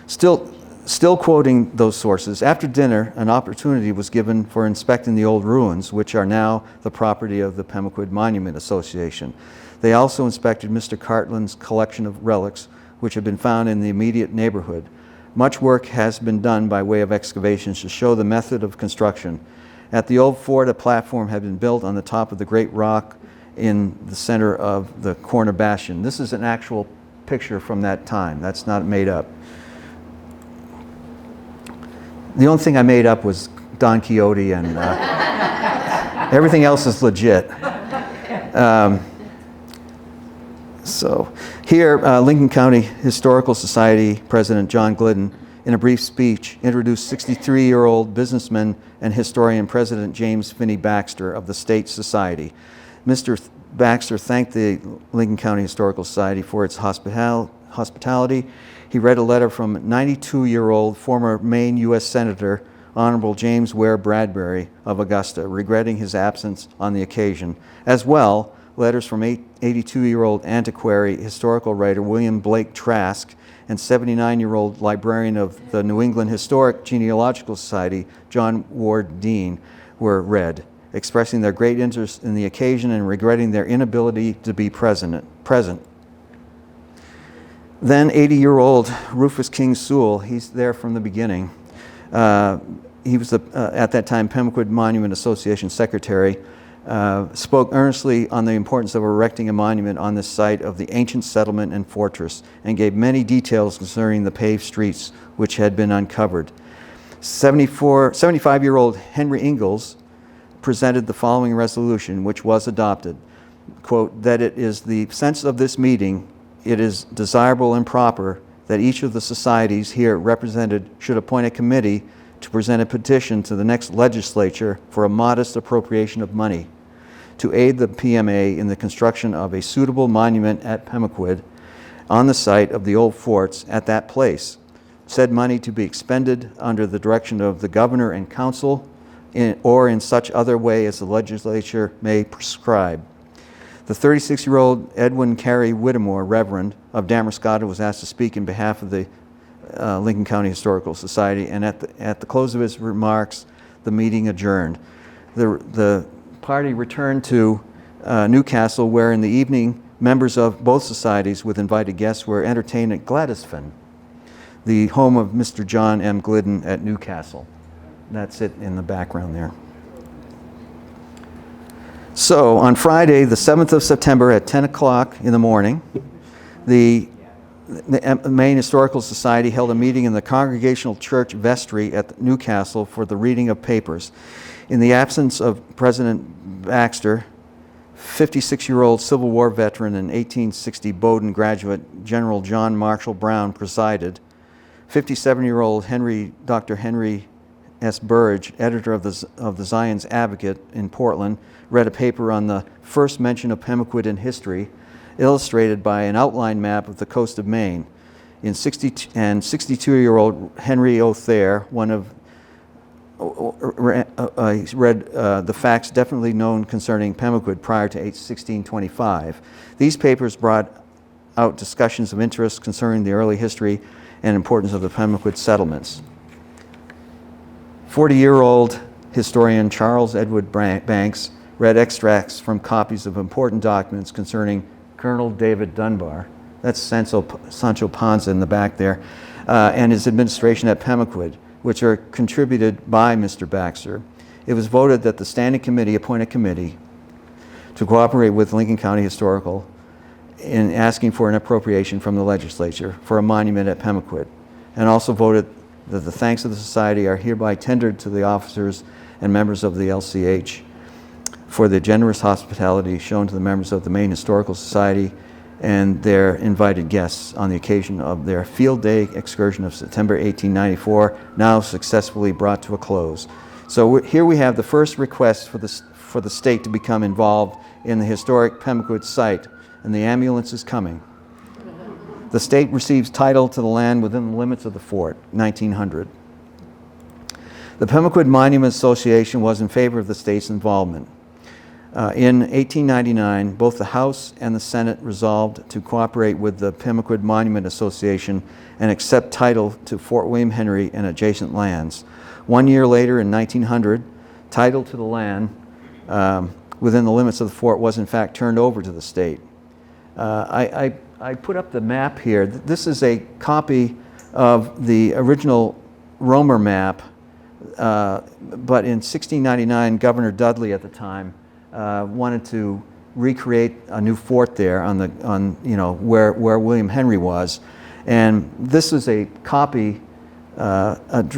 Still quoting those sources, after dinner, an opportunity was given for inspecting the old ruins, which are now the property of the Pemaquid Monument Association. They also inspected Mr. Cartland's collection of relics, which had been found in the immediate neighborhood. Much work has been done by way of excavations to show the method of construction. At the old fort, a platform had been built on the top of the great rock in the center of the corner bastion. This is an actual picture from that time. That's not made up. The only thing I made up was Don Quixote, and everything else is legit. So here, Lincoln County Historical Society President John Glidden, in a brief speech, introduced 63-year-old businessman and historian President James Finney Baxter of the State Society. Mr. Baxter thanked the Lincoln County Historical Society for its hospitality. He read a letter from 92-year-old former Maine U.S. Senator Honorable James Ware Bradbury of Augusta, regretting his absence on the occasion. As well, letters from 82-year-old antiquary historical writer William Blake Trask and 79-year-old librarian of the New England Historic Genealogical Society, John Ward Dean, were read, expressing their great interest in the occasion and regretting their inability to be present. Then 80-year-old Rufus King Sewell, he's there from the beginning. He was, at that time, Pemaquid Monument Association secretary, spoke earnestly on the importance of erecting a monument on this site of the ancient settlement and fortress, and gave many details concerning the paved streets which had been uncovered. 75-year-old Henry Ingalls presented the following resolution, which was adopted. Quote, that it is the sense of this meeting, it is desirable and proper that each of the societies here represented should appoint a committee to present a petition to the next legislature for a modest appropriation of money to aid the PMA in the construction of a suitable monument at Pemaquid on the site of the old forts at that place. Said money to be expended under the direction of the governor and council or in such other way as the legislature may prescribe. The 36-year-old Edwin Carey Whittemore, Reverend of Damerscotta, was asked to speak in behalf of the Lincoln County Historical Society, and at the close of his remarks, the meeting adjourned. The party returned to Newcastle, where in the evening, members of both societies with invited guests were entertained at Gladysfen, the home of Mr. John M. Glidden at Newcastle. That's it in the background there. So on Friday, the 7th of September at 10 o'clock in the morning, the Maine Historical Society held a meeting in the Congregational Church vestry at Newcastle for the reading of papers. In the absence of President Baxter, 56-year-old Civil War veteran and 1860 Bowdoin graduate General John Marshall Brown presided. 57-year-old Dr. Henry S. Burge, editor of the Zion's Advocate in Portland, read a paper on the first mention of Pemaquid in history, illustrated by an outline map of the coast of Maine. And 62-year-old Henry O. Thayer, read the facts definitely known concerning Pemaquid prior to 1625. These papers brought out discussions of interest concerning the early history and importance of the Pemaquid settlements. 40-year-old historian Charles Edward Banks read extracts from copies of important documents concerning Colonel David Dunbar, that's Sancho Panza in the back there, and his administration at Pemaquid, which are contributed by Mr. Baxter. It was voted that the Standing Committee appoint a committee to cooperate with Lincoln County Historical in asking for an appropriation from the legislature for a monument at Pemaquid, and also voted that the thanks of the society are hereby tendered to the officers and members of the LCH for the generous hospitality shown to the members of the Maine Historical Society and their invited guests on the occasion of their field day excursion of September 1894, now successfully brought to a close. So here we have the first request for the state to become involved in the historic Pemaquid site, and the ambulance is coming. The state receives title to the land within the limits of the fort, 1900. The Pemaquid Monument Association was in favor of the state's involvement. In 1899, both the House and the Senate resolved to cooperate with the Pemaquid Monument Association and accept title to Fort William Henry and adjacent lands. 1 year later, in 1900, title to the land within the limits of the fort was in fact turned over to the state. I put up the map here. This is a copy of the original Romer map, but in 1699, Governor Dudley at the time wanted to recreate a new fort there where William Henry was, and this is a copy redrawn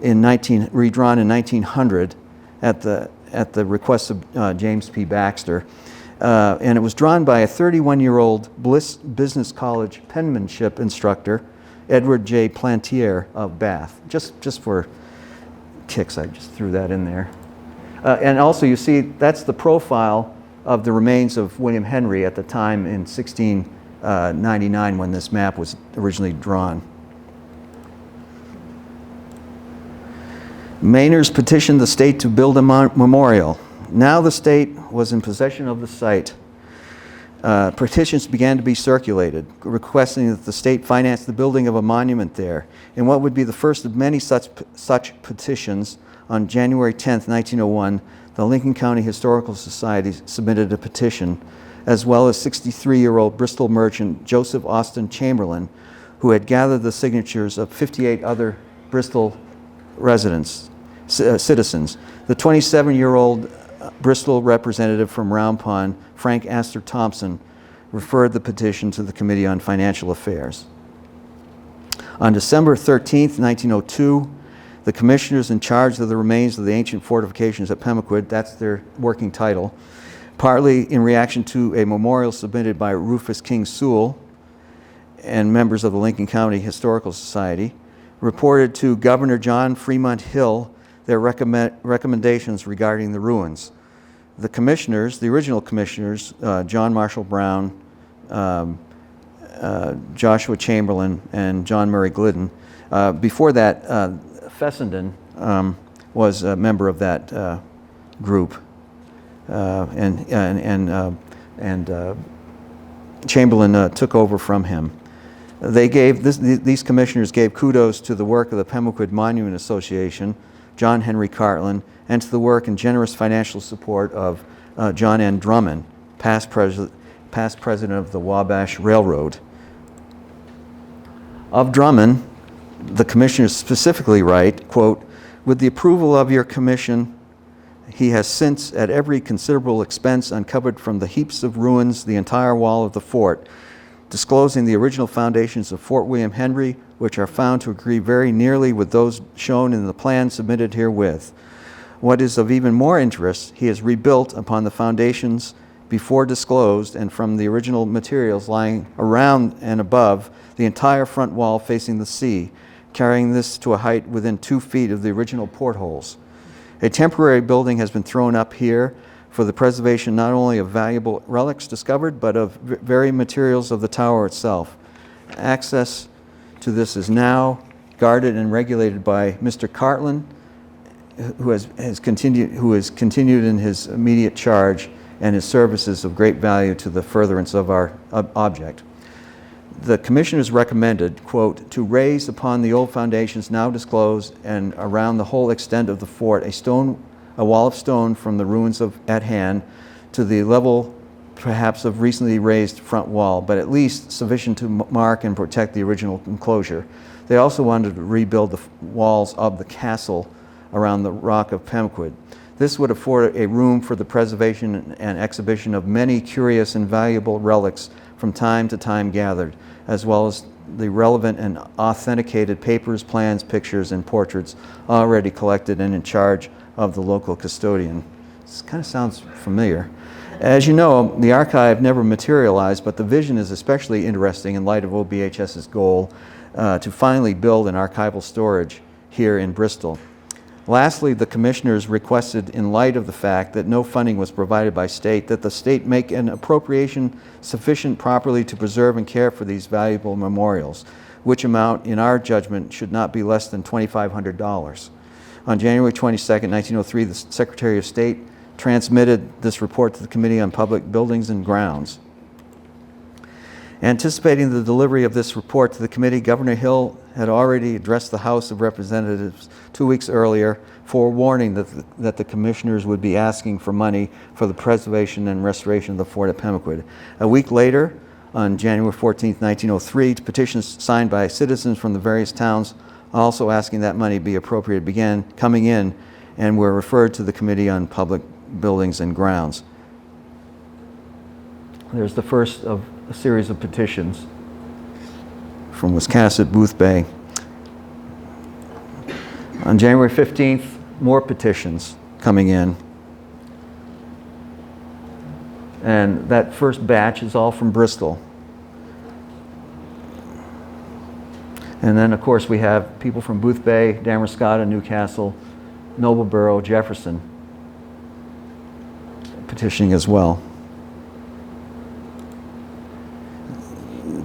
in 1900 at the request of James P. Baxter, and it was drawn by a 31-year-old Bliss Business College penmanship instructor, Edward J. Plantier of Bath. Just for kicks, I just threw that in there. And also, you see, that's the profile of the remains of William Henry at the time in 1699 when this map was originally drawn. Mainers petitioned the state to build a memorial. Now the state was in possession of the site. Petitions began to be circulated, requesting that the state finance the building of a monument there. In what would be the first of many such petitions, on January 10th, 1901, the Lincoln County Historical Society submitted a petition, as well as 63-year-old Bristol merchant Joseph Austin Chamberlain, who had gathered the signatures of 58 other Bristol citizens. The 27-year-old Bristol representative from Round Pond, Frank Astor Thompson, referred the petition to the Committee on Financial Affairs. On December 13th, 1902, the commissioners in charge of the remains of the ancient fortifications at Pemaquid, that's their working title, partly in reaction to a memorial submitted by Rufus King Sewell and members of the Lincoln County Historical Society, reported to Governor John Fremont Hill their recommendations regarding the ruins. The commissioners, the original commissioners, John Marshall Brown, Joshua Chamberlain, and John Murray Glidden, before that, Fessenden was a member of that group, and Chamberlain took over from him. These commissioners gave kudos to the work of the Pemaquid Monument Association, John Henry Cartland, and to the work and generous financial support of John N. Drummond, past president of the Wabash Railroad. Of Drummond, the commissioners specifically write, quote, "With the approval of your commission, he has since, at every considerable expense, uncovered from the heaps of ruins the entire wall of the fort, disclosing the original foundations of Fort William Henry, which are found to agree very nearly with those shown in the plan submitted herewith. What is of even more interest, he has rebuilt upon the foundations before disclosed and from the original materials lying around and above the entire front wall facing the sea, carrying this to a height within 2 feet of the original portholes. A temporary building has been thrown up here for the preservation not only of valuable relics discovered, but of very materials of the tower itself. Access to this is now guarded and regulated by Mr. Cartland, who has continued in his immediate charge, and his services of great value to the furtherance of our object." The commissioners recommended, quote, to raise upon the old foundations now disclosed and around the whole extent of the fort a wall of stone from the ruins at hand to the level perhaps of recently raised front wall, but at least sufficient to mark and protect the original enclosure. They also wanted to rebuild the walls of the castle around the rock of Pemaquid. This would afford a room for the preservation and exhibition of many curious and valuable relics from time to time gathered, as well as the relevant and authenticated papers, plans, pictures, and portraits already collected and in charge of the local custodian. This kind of sounds familiar. As you know, the archive never materialized, but the vision is especially interesting in light of OBHS's goal to finally build an archival storage here in Bristol. Lastly, the commissioners requested, in light of the fact that no funding was provided by state, that the state make an appropriation sufficient properly to preserve and care for these valuable memorials, which amount, in our judgment, should not be less than $2,500. On January 22nd, 1903, the Secretary of State transmitted this report to the Committee on Public Buildings and Grounds. Anticipating the delivery of this report to the committee, Governor Hill had already addressed the House of Representatives 2 weeks earlier, forewarning that the commissioners would be asking for money for the preservation and restoration of the fort at Pemaquid. A week later, on January 14, 1903, petitions signed by citizens from the various towns also asking that money be appropriated began coming in and were referred to the Committee on Public Buildings and Grounds. There's the first of a series of petitions from Wiscasset, Boothbay. On January 15th, more petitions coming in. And that first batch is all from Bristol. And then, of course, we have people from Boothbay, Damascotta, Newcastle, Nobleboro, Jefferson petitioning as well.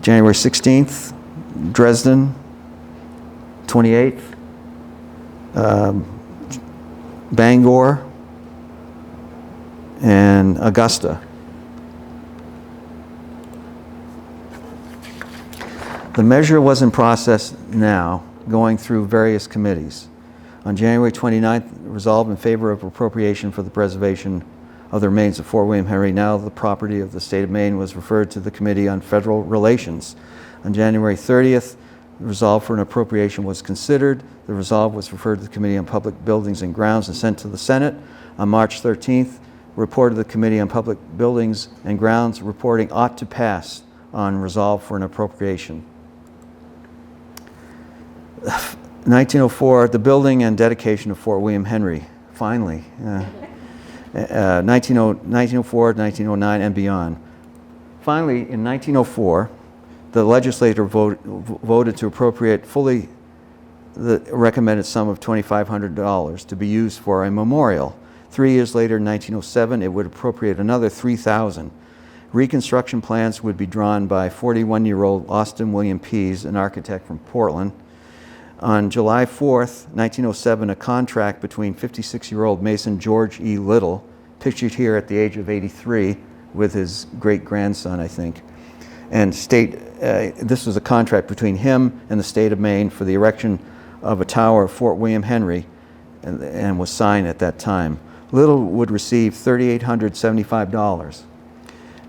January 16th, Dresden, 28th, Bangor, and Augusta. The measure was in process now, going through various committees. On January 29th, resolved in favor of appropriation for the preservation of the remains of Fort William Henry, now the property of the state of Maine, was referred to the Committee on Federal Relations. On January 30th, the resolve for an appropriation was considered. The resolve was referred to the Committee on Public Buildings and Grounds and sent to the Senate. On March 13th, report of the Committee on Public Buildings and Grounds reporting ought to pass on resolve for an appropriation. 1904, the building and dedication of Fort William Henry, finally. 1904, 1909, and beyond. Finally, in 1904, the legislature voted to appropriate fully the recommended sum of $2,500 to be used for a memorial. 3 years later, in 1907, it would appropriate another $3,000. Reconstruction plans would be drawn by 41-year-old Austin William Pease, an architect from Portland. On July 4th, 1907, a contract between 56-year-old Mason George E. Little, pictured here at the age of 83, with his great-grandson, I think, and this was a contract between him and the state of Maine for the erection of a tower of Fort William Henry, and was signed at that time. Little would receive $3,875.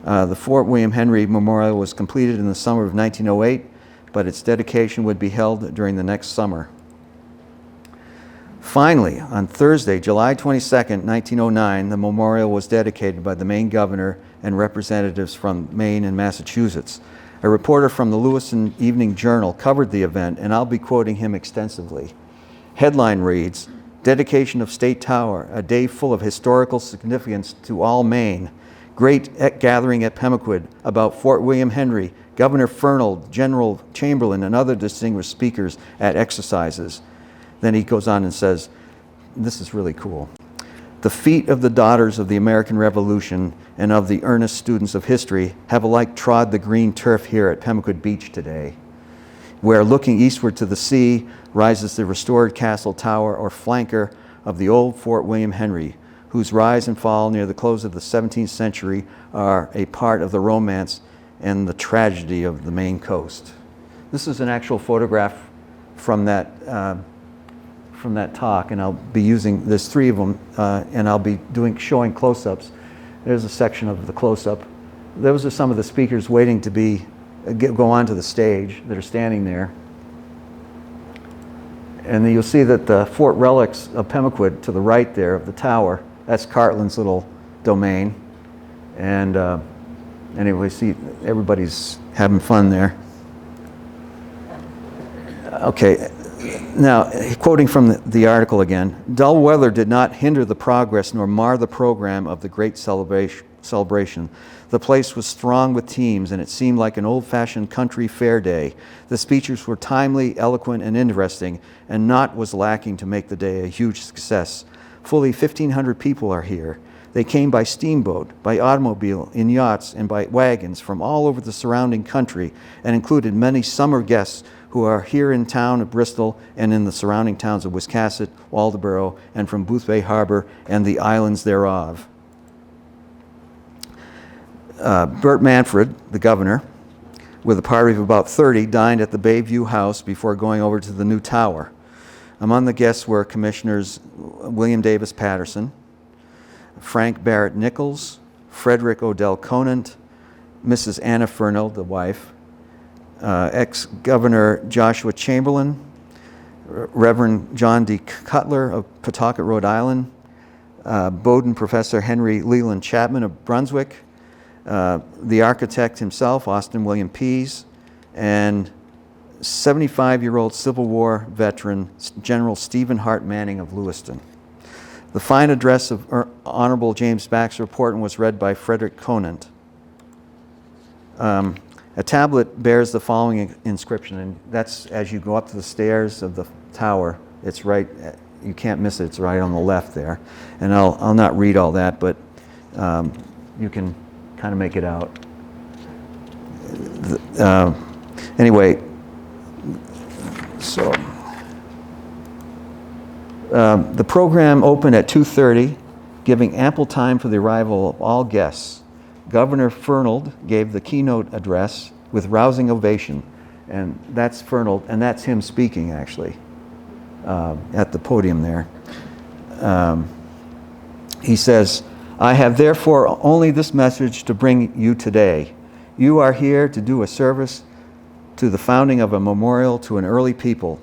The Fort William Henry Memorial was completed in the summer of 1908, but its dedication would be held during the next summer. Finally, on Thursday, July 22nd, 1909, the memorial was dedicated by the Maine governor and representatives from Maine and Massachusetts. A reporter from the Lewiston Evening Journal covered the event, and I'll be quoting him extensively. Headline reads, "Dedication of State Tower, a day full of historical significance to all Maine. Great gathering at Pemaquid about Fort William Henry, Governor Fernald, General Chamberlain, and other distinguished speakers at exercises." Then he goes on and says, this is really cool. "The feet of the daughters of the American Revolution and of the earnest students of history have alike trod the green turf here at Pemaquid Beach today, where, looking eastward to the sea, rises the restored castle tower or flanker of the old Fort William Henry, whose rise and fall near the close of the 17th century are a part of the romance and the tragedy of the Maine coast. This is an actual photograph from that talk, and I'll be using, there's 3 of them, and I'll be showing close-ups. There's a section of the close-up. Those are some of the speakers waiting to go onto the stage that are standing there. And then you'll see that the fort relics of Pemaquid to the right there of the tower, that's Cartland's little domain. And anyway, see, everybody's having fun there. Okay, now, quoting from the article again, dull weather did not hinder the progress nor mar the program of the great celebration. The place was thronged with teams, and it seemed like an old-fashioned country fair day. The speeches were timely, eloquent, and interesting, and naught was lacking to make the day a huge success. Fully 1,500 people are here. They came by steamboat, by automobile, in yachts, and by wagons from all over the surrounding country, and included many summer guests who are here in town of Bristol and in the surrounding towns of Wiscasset, Waldoboro, and from Boothbay Harbor and the islands thereof. Bert Manfred, the governor, with a party of about 30, dined at the Bayview House before going over to the new tower. Among the guests were Commissioners William Davis Patterson, Frank Barrett Nichols, Frederick Odell Conant, Mrs. Anna Fernald, the wife, ex-Governor Joshua Chamberlain, Reverend John D. Cutler of Pawtucket, Rhode Island, Bowdoin Professor Henry Leland Chapman of Brunswick, the architect himself, Austin William Pease, and 75-year-old Civil War veteran General Stephen Hart Manning of Lewiston. The fine address of Honorable James Baxter Portman was read by Frederick Conant. A tablet bears the following inscription, and that's as you go up to the stairs of the tower. It's right, you can't miss it, it's right on the left there. And I'll not read all that, but you can kind of make it out. Anyway, so the program opened at 2:30, giving ample time for the arrival of all guests. Governor Fernald gave the keynote address with rousing ovation, and that's Fernald, and that's him speaking actually at the podium there. He says, "I have therefore only this message to bring you today. You are here to do a service to the founding of a memorial to an early people.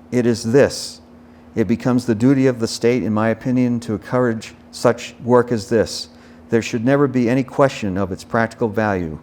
It is this. It becomes the duty of the state, in my opinion, to encourage such work as this. There should never be any question of its practical value.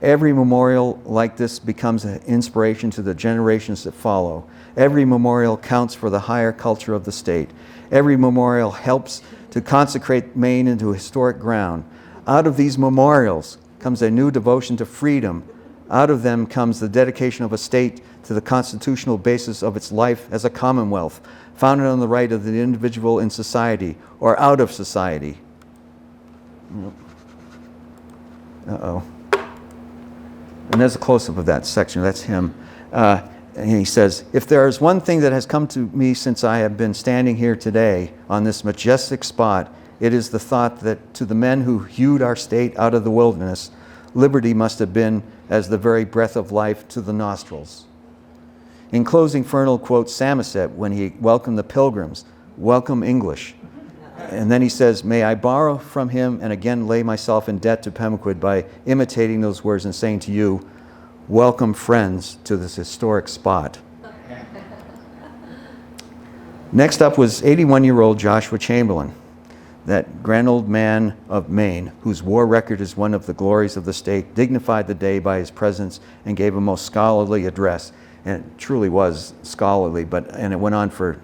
Every memorial like this becomes an inspiration to the generations that follow. Every memorial counts for the higher culture of the state. Every memorial helps to consecrate Maine into historic ground. Out of these memorials comes a new devotion to freedom. Out of them comes the dedication of a state to the constitutional basis of its life as a commonwealth, founded on the right of the individual in society or out of society." Uh-oh. And there's a close-up of that section. That's him. And he says, "If there is one thing that has come to me since I have been standing here today on this majestic spot, it is the thought that to the men who hewed our state out of the wilderness, liberty must have been as the very breath of life to the nostrils." In closing, Fernald quotes Samoset when he welcomed the Pilgrims, "Welcome English." And then he says, "May I borrow from him and again lay myself in debt to Pemaquid by imitating those words and saying to you, welcome friends to this historic spot." Next up was 81-year-old Joshua Chamberlain, that grand old man of Maine, whose war record is one of the glories of the state, dignified the day by his presence and gave a most scholarly address. And it truly was scholarly, and it went on for,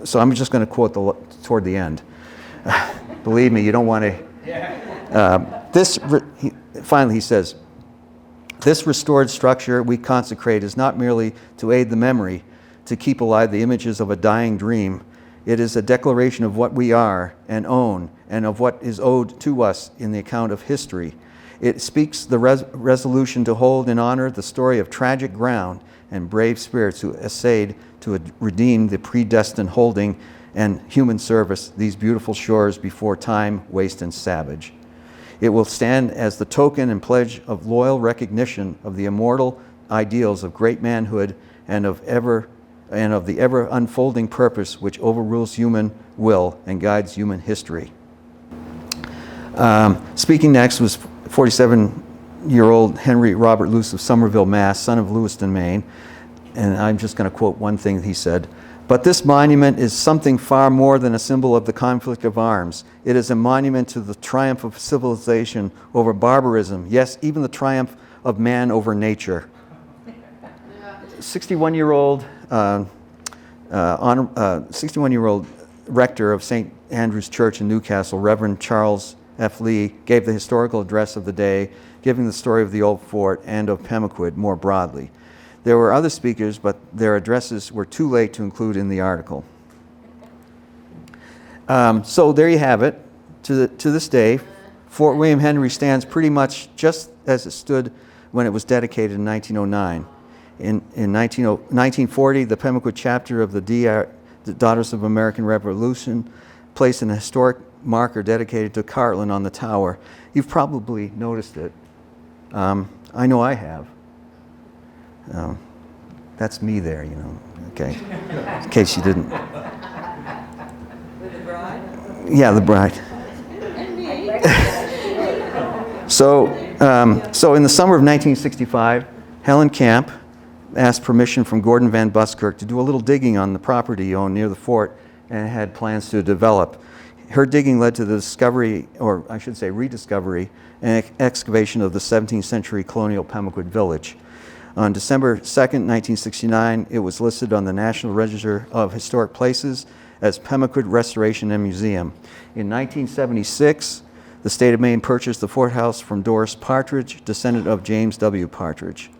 so I'm just going to quote toward the end. Believe me, you don't want to. Finally, he says, "This restored structure we consecrate is not merely to aid the memory, to keep alive the images of a dying dream. It is a declaration of what we are and own, and of what is owed to us in the account of history. It speaks the resolution to hold in honor the story of tragic ground and brave spirits who essayed to redeem the predestined holding and human service these beautiful shores before time, waste, and savage. It will stand as the token and pledge of loyal recognition of the immortal ideals of great manhood and of the ever unfolding purpose which overrules human will and guides human history. Speaking next was 47-year-old Henry Robert Luce of Somerville, Mass., son of Lewiston, Maine. And I'm just going to quote one thing he said. "But this monument is something far more than a symbol of the conflict of arms. It is a monument to the triumph of civilization over barbarism, yes, even the triumph of man over nature." 61-year-old 61-year-old rector of St. Andrew's Church in Newcastle, Reverend Charles F. Lee, gave the historical address of the day, giving the story of the old fort and of Pemaquid more broadly. There were other speakers, but their addresses were too late to include in the article. So there you have it. To this day, Fort William Henry stands pretty much just as it stood when it was dedicated in 1909. In 1940, the Pemaquid chapter of the Daughters of American Revolution placed an historic marker dedicated to Cartland on the tower. You've probably noticed it. I know I have. That's me there, you know. Okay, in case you didn't. With the bride? Yeah, the bride. And me. So in the summer of 1965, Helen Camp asked permission from Gordon Van Buskirk to do a little digging on the property he owned near the fort and had plans to develop. Her digging led to the discovery, or I should say rediscovery, and excavation of the 17th century colonial Pemaquid village. On December 2nd, 1969, it was listed on the National Register of Historic Places as Pemaquid Restoration and Museum. In 1976, the state of Maine purchased the fort house from Doris Partridge, descendant of James W. Partridge.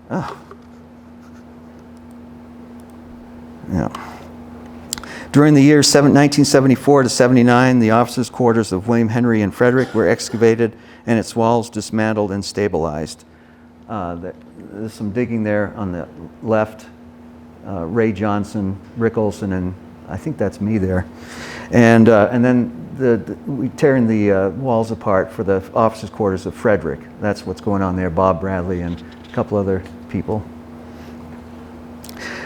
Oh. Yeah. During the years 1974 to 79, the officers' quarters of William Henry and Frederick were excavated and its walls dismantled and stabilized. There's some digging there on the left. Ray Johnson, Rick Olson, and I think that's me there. And then we tearing the walls apart for the officers' quarters of Frederick. That's what's going on there. Bob Bradley and a couple other people.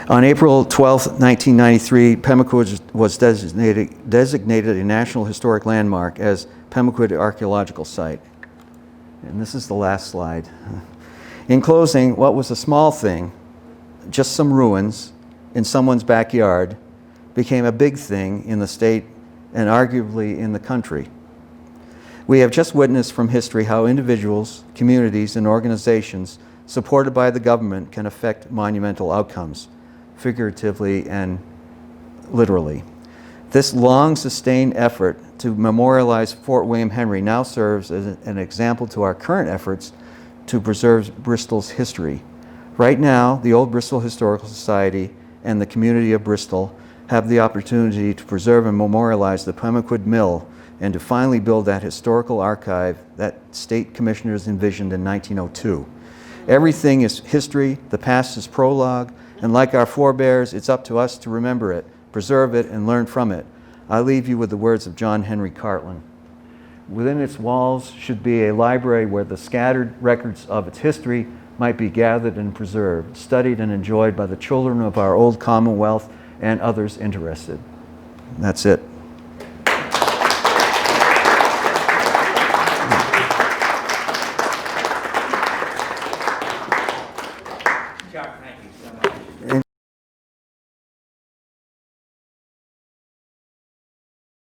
On April 12, 1993, Pemaquid was designated a National Historic Landmark as Pemaquid Archaeological Site. And this is the last slide. In closing, what was a small thing, just some ruins in someone's backyard, became a big thing in the state and arguably in the country. We have just witnessed from history how individuals, communities, and organizations supported by the government can affect monumental outcomes, figuratively and literally. This long sustained effort to memorialize Fort William Henry now serves as an example to our current efforts to preserve Bristol's history. Right now, the Old Bristol Historical Society and the community of Bristol have the opportunity to preserve and memorialize the Pemaquid Mill and to finally build that historical archive that state commissioners envisioned in 1902. Everything is history, the past is prologue, and like our forebears, it's up to us to remember it, preserve it, and learn from it. I leave you with the words of John Henry Cartland. Within its walls should be a library where the scattered records of its history might be gathered and preserved, studied and enjoyed by the children of our old Commonwealth and others interested. That's it.